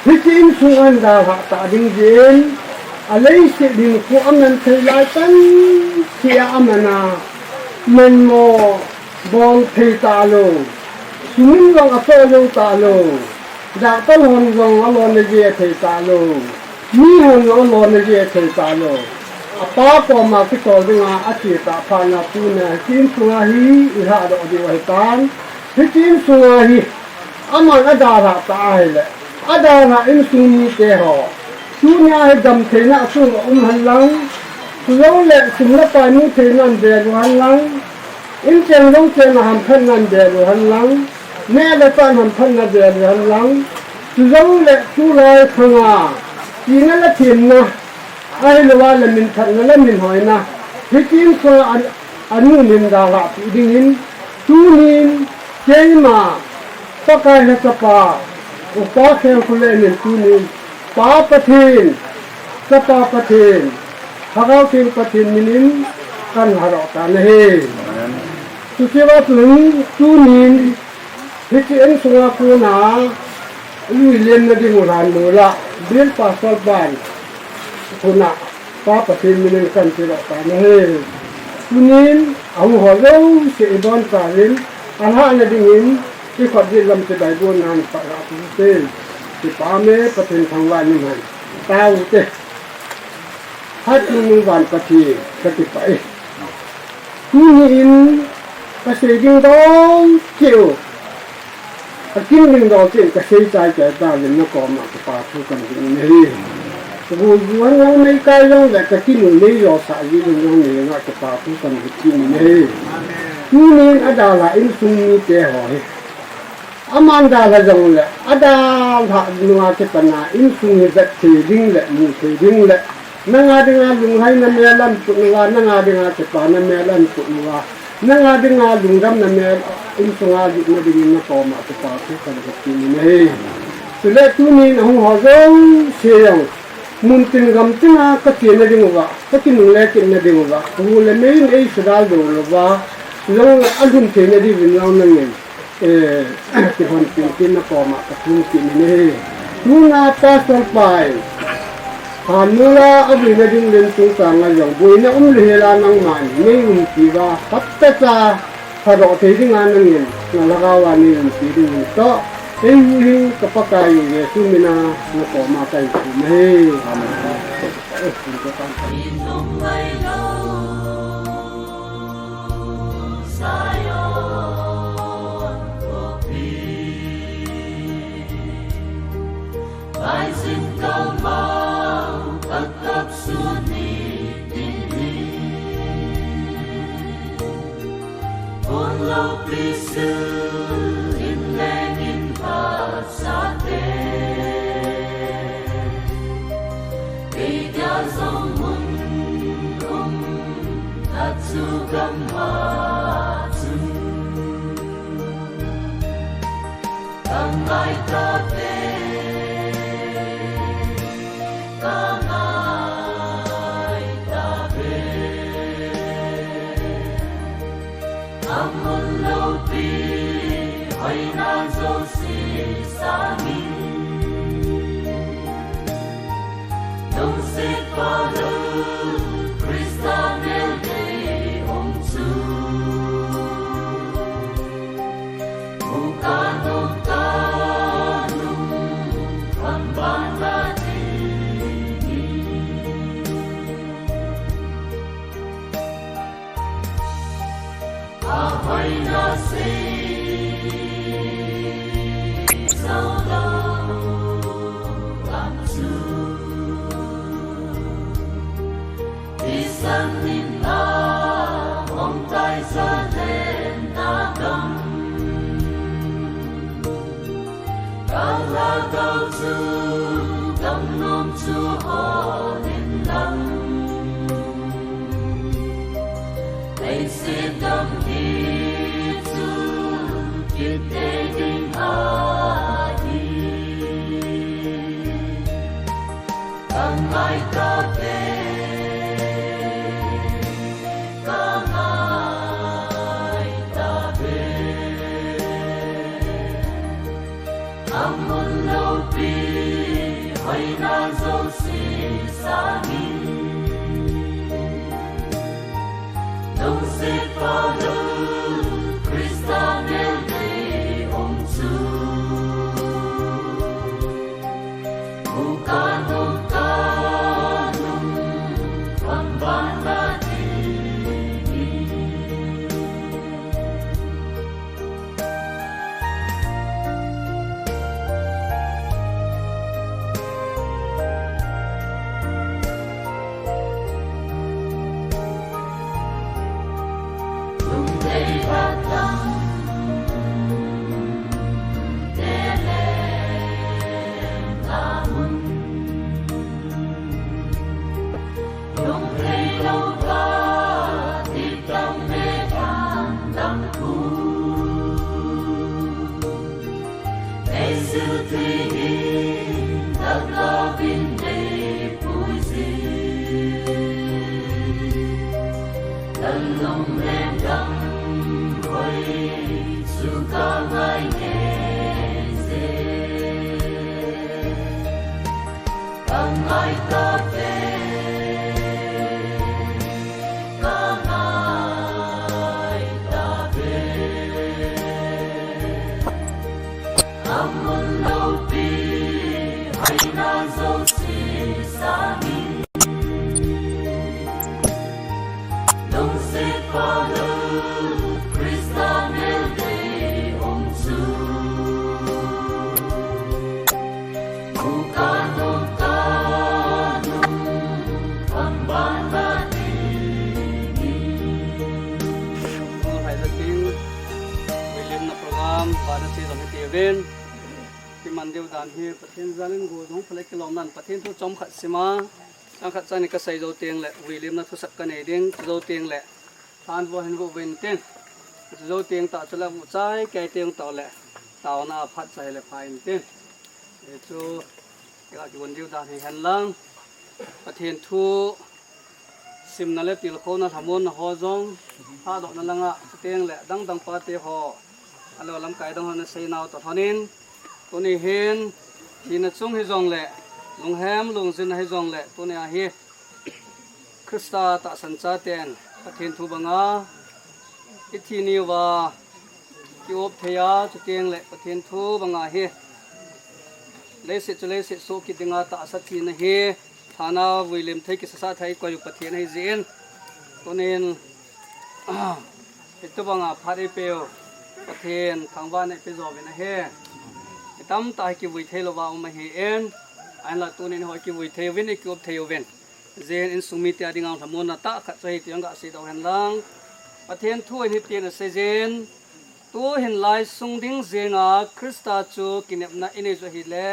hitin sungan da ta ding jen alai se ding ko aman thailai tan sia amana men mo bol thei ta lo sumin wang ato lo ta lo da ta hon wang alon ne je thei ta lo ni hon alon ne je thei ta lo apa ko ma ki to dinga ati ta pha na pu na tin sunga hi iha do di wai tan hitin sunga hi aman ada ra ta ai le ada ra in suni te ho sunya he dam the na su halang lo le sim la pa ni the nan de halang in chen long chen ham phan nan de halang ne le pa ham phan na de halang lo le su lai khanga ki na la thin na ai le wa le min than na le min hoi na hitin so anu nin da la ding in tu nin ma pa kai ha pa upa khen khule nin tu nin pa pathin sapa pathin hagaw tin pathin minin kan haro ta nahi tu sewa tu nin hiki en sunga ku na lui len na ding ran mula bil pasal ban kuna pa pathin minin kan tiro ta nahi tunin au ho lo se don ta rin ala na dingin ki khot di lam te dai bon nan pa ra tu te ti pa me pathin thang wa ni man tao te hat ni wan pathi ka ti pai tunin ka se ding dong kiu ka kin ding dong chen ka se chai cha ta len na ko ma pa thu kan ding nei bu buan yang nei kai long la ka kin nei yo sa yi long yang nei nga ka pa thu kan ding nei tunin ada la in sung ni te hoi amanda la jong le ada ha nuwa ke pana in sung ni zat thi ding le mu thi ding le nanga dinga lung hai na me lam tu nuwa nanga dinga ke pa na me lam tu nuwa nanga dinga lung dam na me in sunga di na ding na ko ma ke pa thu kan ding nei tu le tunin hu ho jong se yong mun tin gam tinga ka ti na ding wa ka ti nu le ti na ding wa hu le me nei sudal do lo wa lo alum te na di vin lo na ngen ti hon tin na ko ma ka thu ti nei nu na pa sol pai han mula abi na ding len tu sa nga yong bui na le la nang man nei ti wa pat ta cha ha ro te ding an ngen na la ga wa ni ti ding to ei ka pa ka yu ye su mi na ko ma kai ku nei amen Rising cao mau các cấp xuân đi ôn lâu bí sư in lên in và xa tê đi ra dòng môn thật su găm hoa chân càng ai ta tê Amon lâu pi hay na dâu si sa min đông se pa lu Christa nel de om chu mukano kanum kamban la di hay na si sao lâu làm chu đi sang in na mong tai sa lên na đông cao la cao chu bên thì mình đều đàn hiประเทศ gia linh gồm không phải cái lòng nan ประเทศ thu trong khát sima trong khát ra này cái xây dầu tiền lệ vì liêm nó thu sạch cái này điên dầu tiền lệ than vô hình vô bên tiền dầu tiền tạo cho là vụ trái cái tiền tạo lệ tạo na phát trái lệ phải tiền để cho cái vấn đề đàn hi hành lang ประเทศ thu sim na le til kho na thamon na ho jong ha do na langa tiền lệ dang dang pa te ho alo lam kai dong na sei naw to thonin to ni hen thi na chung hi jong le lung hem lung jin hi jong le to ne a hi krista ta san cha ten pathin thu banga i thi ni wa ki op theya chu teng le pathin thu banga hi le se so ki dinga ta sa thi na hi thana william thai ki sa thai ko yu pathin hi zin to nen itu banga phari peo pathen thangwan ne pe zo be na he tam ta ki vui thelo wa ma he en an la tu ne ho ki vui the win ki op theo ven zen in sumi ti ading ang thamon na ta kha chai ti ang ga si do hen lang pathen thu ni ti na se zen tu hen lai sung ding zenga krista chu kinep na ine zo hi le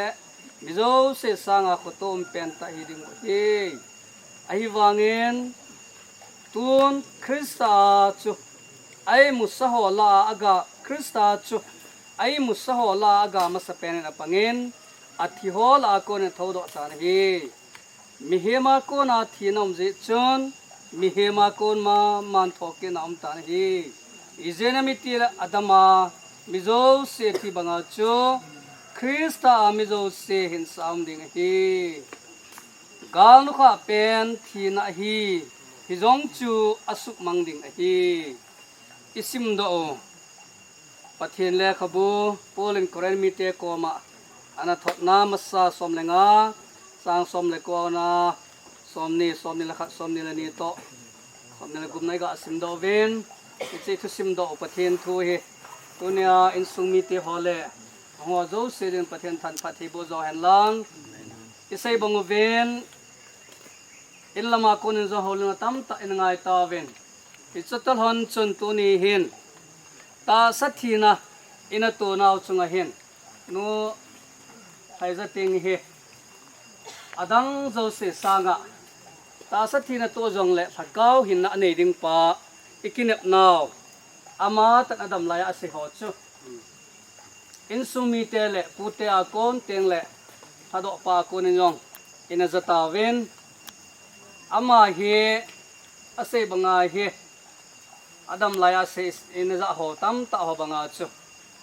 mizo se sanga khotom pen ta hi ding hi ai wangen tun krista chu ai musaho la aga krista chu ai musaho la aga masapen na pangen athi hol a ko ne thodo ta hi mihema ko na thinom je chon mihema kon ma man thoke nam ta hi izena mitil adama mizo se thi banga chu krista mizo se hin sam ding hi gal nu kha pen thi na hi hizong chu asuk mang ding hi isim do pathin le khabu polin koren mi te ko ma ana thotna masa som lenga sang som le ko na som ni la kha som ni la ni to som ni la gum nai ga sim do ven ichi thu sim do pathin thu hi tunia in sung mi te hole ho zo se den pathin than phathi bo zo han lang isai bong ven in lama ko nin zo holna tam ta in ngai ta ven ichatal hon chun tu ni hin ta sathina ina to naw chunga hin no thaiza ting he adang zo se sanga ta sathina to jong le phakau hin na nei ding pa ikinep naw ama tan adam lai ase ho chu in sumi te le pute a kon teng le hado pa ko ni jong ina zata ven ama he ase banga he adam laya se in za ho tam ta ho banga chu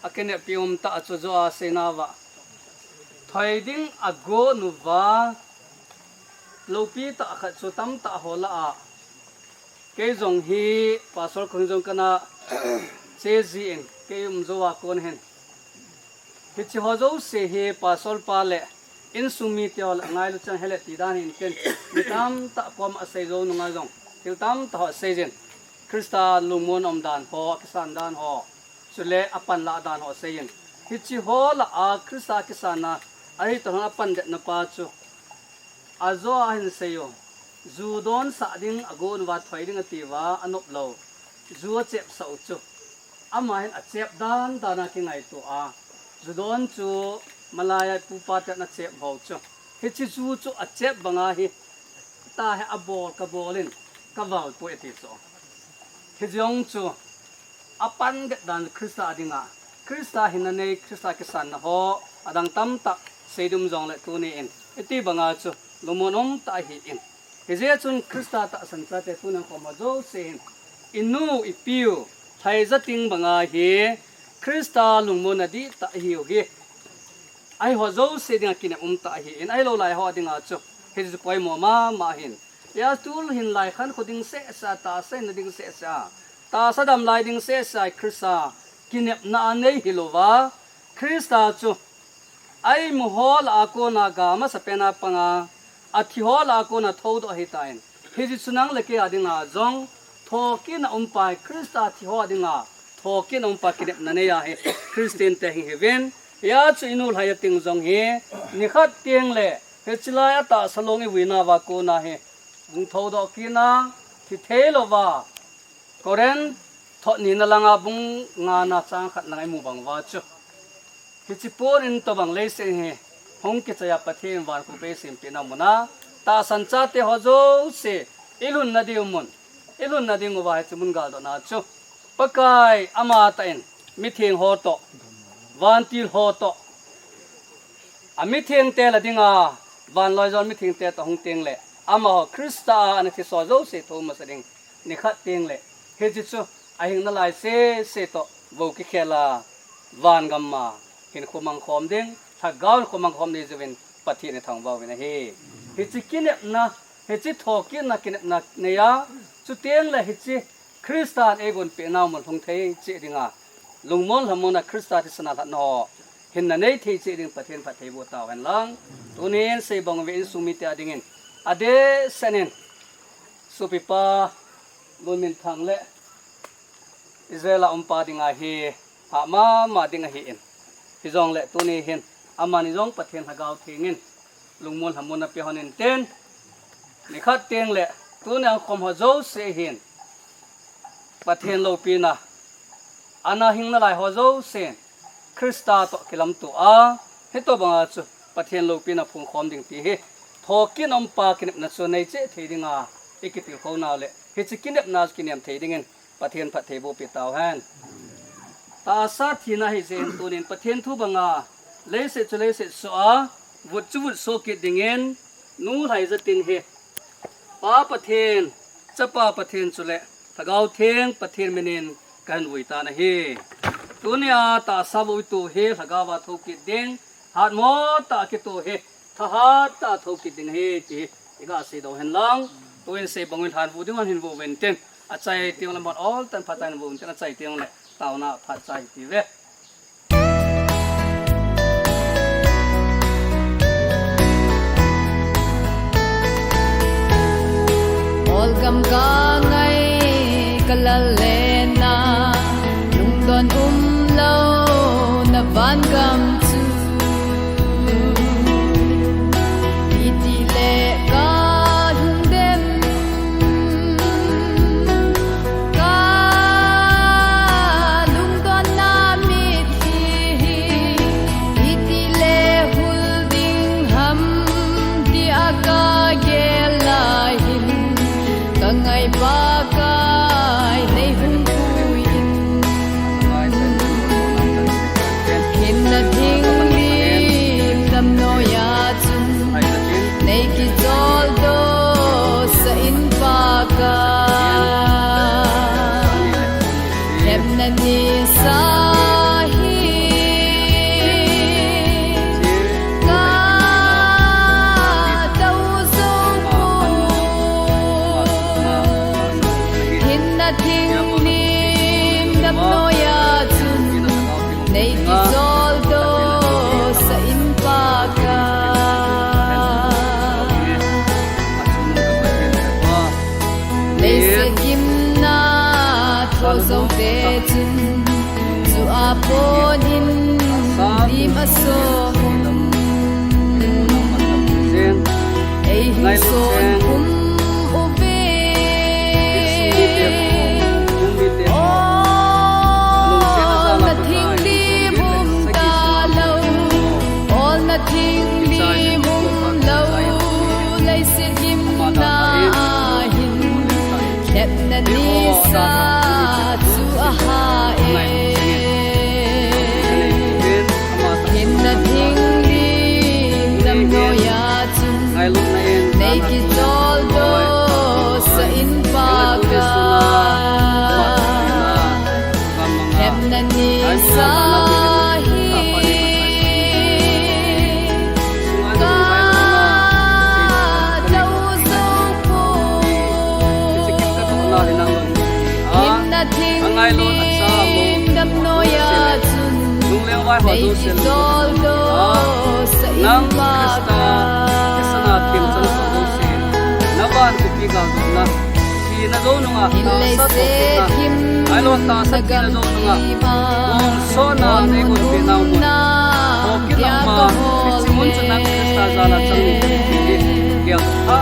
akene pium ta chu zo a se na wa thoiding ago nu wa lopi ta kha chu tam ta ho la a ke jong hi pasol khong jong kana che ji en ke um zo wa kon hen hi chi ho zo se he pasol pa le in sumi te ol ngai lu chan hele ti dan in ken tam ta kom a se zo nu nga jong til tam ta ho se jen krista lumon om dan ho kisan dan ho chule apan la dan ho seyin hichi ho la a krista kisana ai to na pan de na pa chu azo a hin seyo zu don sa ding agon wa thoi ding ati wa anop lo zu chep sau chu ama hin achep dan dana ki ngai to a zudon chu malaya pupa ta na chep ho chu hi chi chu achep banga hi ta he abol ka bolin ka wal po eti so hi jong chu apan get dan krista dinga krista hinane krista ke san na ho adang tam ta seidum jong le tu ni in eti banga chu lumonom ta hi in he je chun krista ta san cha te tu na ko ma zo sen inu ipiu thai za ting banga hi krista lungmon adi ta hi o hi ai ho zo se ding kin ta hi in ai lo lai ho dinga chu he ju poi mo ma hin ya tul hin lai khan khoding se sa ta se na ding se sa ta sa dam lai ding se sa krista kinep na nei hilova krista chu ai mu hol a ko na ga ma sa pena panga a thi hol a ko na thod a hi tain he ji sunang le ke adinga zong thokin umpai krista thi ho adinga thokin umpa kinep na ne ya he christian te hi heaven ya chu inul haya ting zong he ni khat tieng le he chilai ata salong e wina wa ko na he bung thod o kina thi thelo wa koren tho ni na langa bung nga na chang khat ngai mu bang wa chu hi chi por in to bang le se he hong ke chaya pathen war ku pe sim pe na muna ta san cha te ho zo se ilun na di mun ilun na di ngwa chu mun ga do na chu pakai ama ta en mi theng ho to van til ho to a mi theng te la dinga van loi zon mi theng te to hong teng le ama ho krista an ki so zo se to ma sa ding ni khat teng le he ji chu a hing na lai se to vo ki khela van gamma hin khomang khom ding tha gaul khomang khom ni jewin pathi ne thang baw na he hi chi kinep na he chi thokin na kinep na ne ya chu teng la hi chi kristan egon pe naw mon thong thei chi dinga lungmon hamona krista ti sana no hin na nei thei chi ding pathen phat thei bo taw han lang tunin se bang ve sumi te adingin ade sanen supipa lumin thang le Israela umpa dinga hi ha ma dinga hi in hi jong le tu ni hin amani jong pathen hagaw thingin lungmon hamona pe honin ten ni khat teng le tu na khom ho zo se hin pathen lo pina ana hing na lai ho zo sen krista to kilam tu a he to banga chu pathen lo pina phung khom ding ti hi thokin umpa kinep na chu nei che thedinga ikitil kho na le he chi kinep na kinem thedingin pathen phat thebo pe taw han ta sa thina hi zen tunin pathen thu banga le se so a vut chu vut so ki dingen nu hai za tin he pa pathen chapa pathen chule thagaw theng pathen menen kan vui ta na he tunia ta sa vui tu he thagawa thu ki ding hat mo ta ki tu he tha ta thu ki ding he ti iga se do hen lang tuin se bangin han vu ding hin vu ven ten a chai tiang la mot all tan phatan vu ten a chai tiang le tao na phat chai ti ve ol gam ga ngai kalalena lung don lo na van gam chu itile ka lung dem ka lung don na mit hi itile hul ding ham di aka gela hin kangai ba kai nei hung kuin hin na thing lim dam no ya chun nei ki chol do sa in pa ka hem na ni sa hi ka tau zo hin na thing lim dam no ya chun nei ki chol do sa in pa ka nei se kim na tho zo te chun zu a pon hin di ma so ei hi son kum u ve oh na ni sa Angai lo at sa mo đam noya chun nung leng wai ho do sel nang Krista sana tim chan so do se nawan ku pi ga do na si na do nunga ta sa to na ai lo ta sa ki na do nunga ong so na nei gun pi na mu ho ki na ma si mun chan na Krista zala chang ni ki ya ha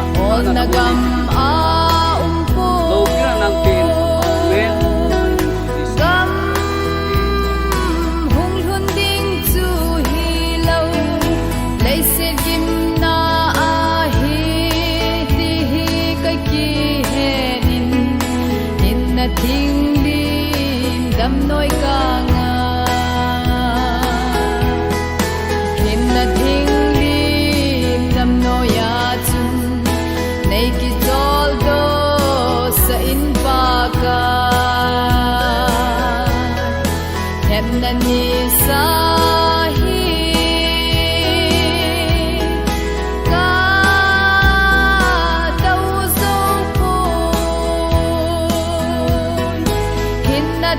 na gam a umpo lo ki na nang pin men thinh lim đam nôi ca nga hin na thinh lim đam nôi ya chun nei ki chol do sa in pa ka hem na ni sa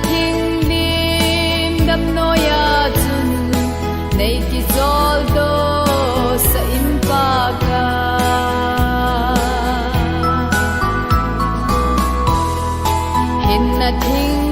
thinh lim đam noya chun nei ki chol do sa in pa ka hin na thing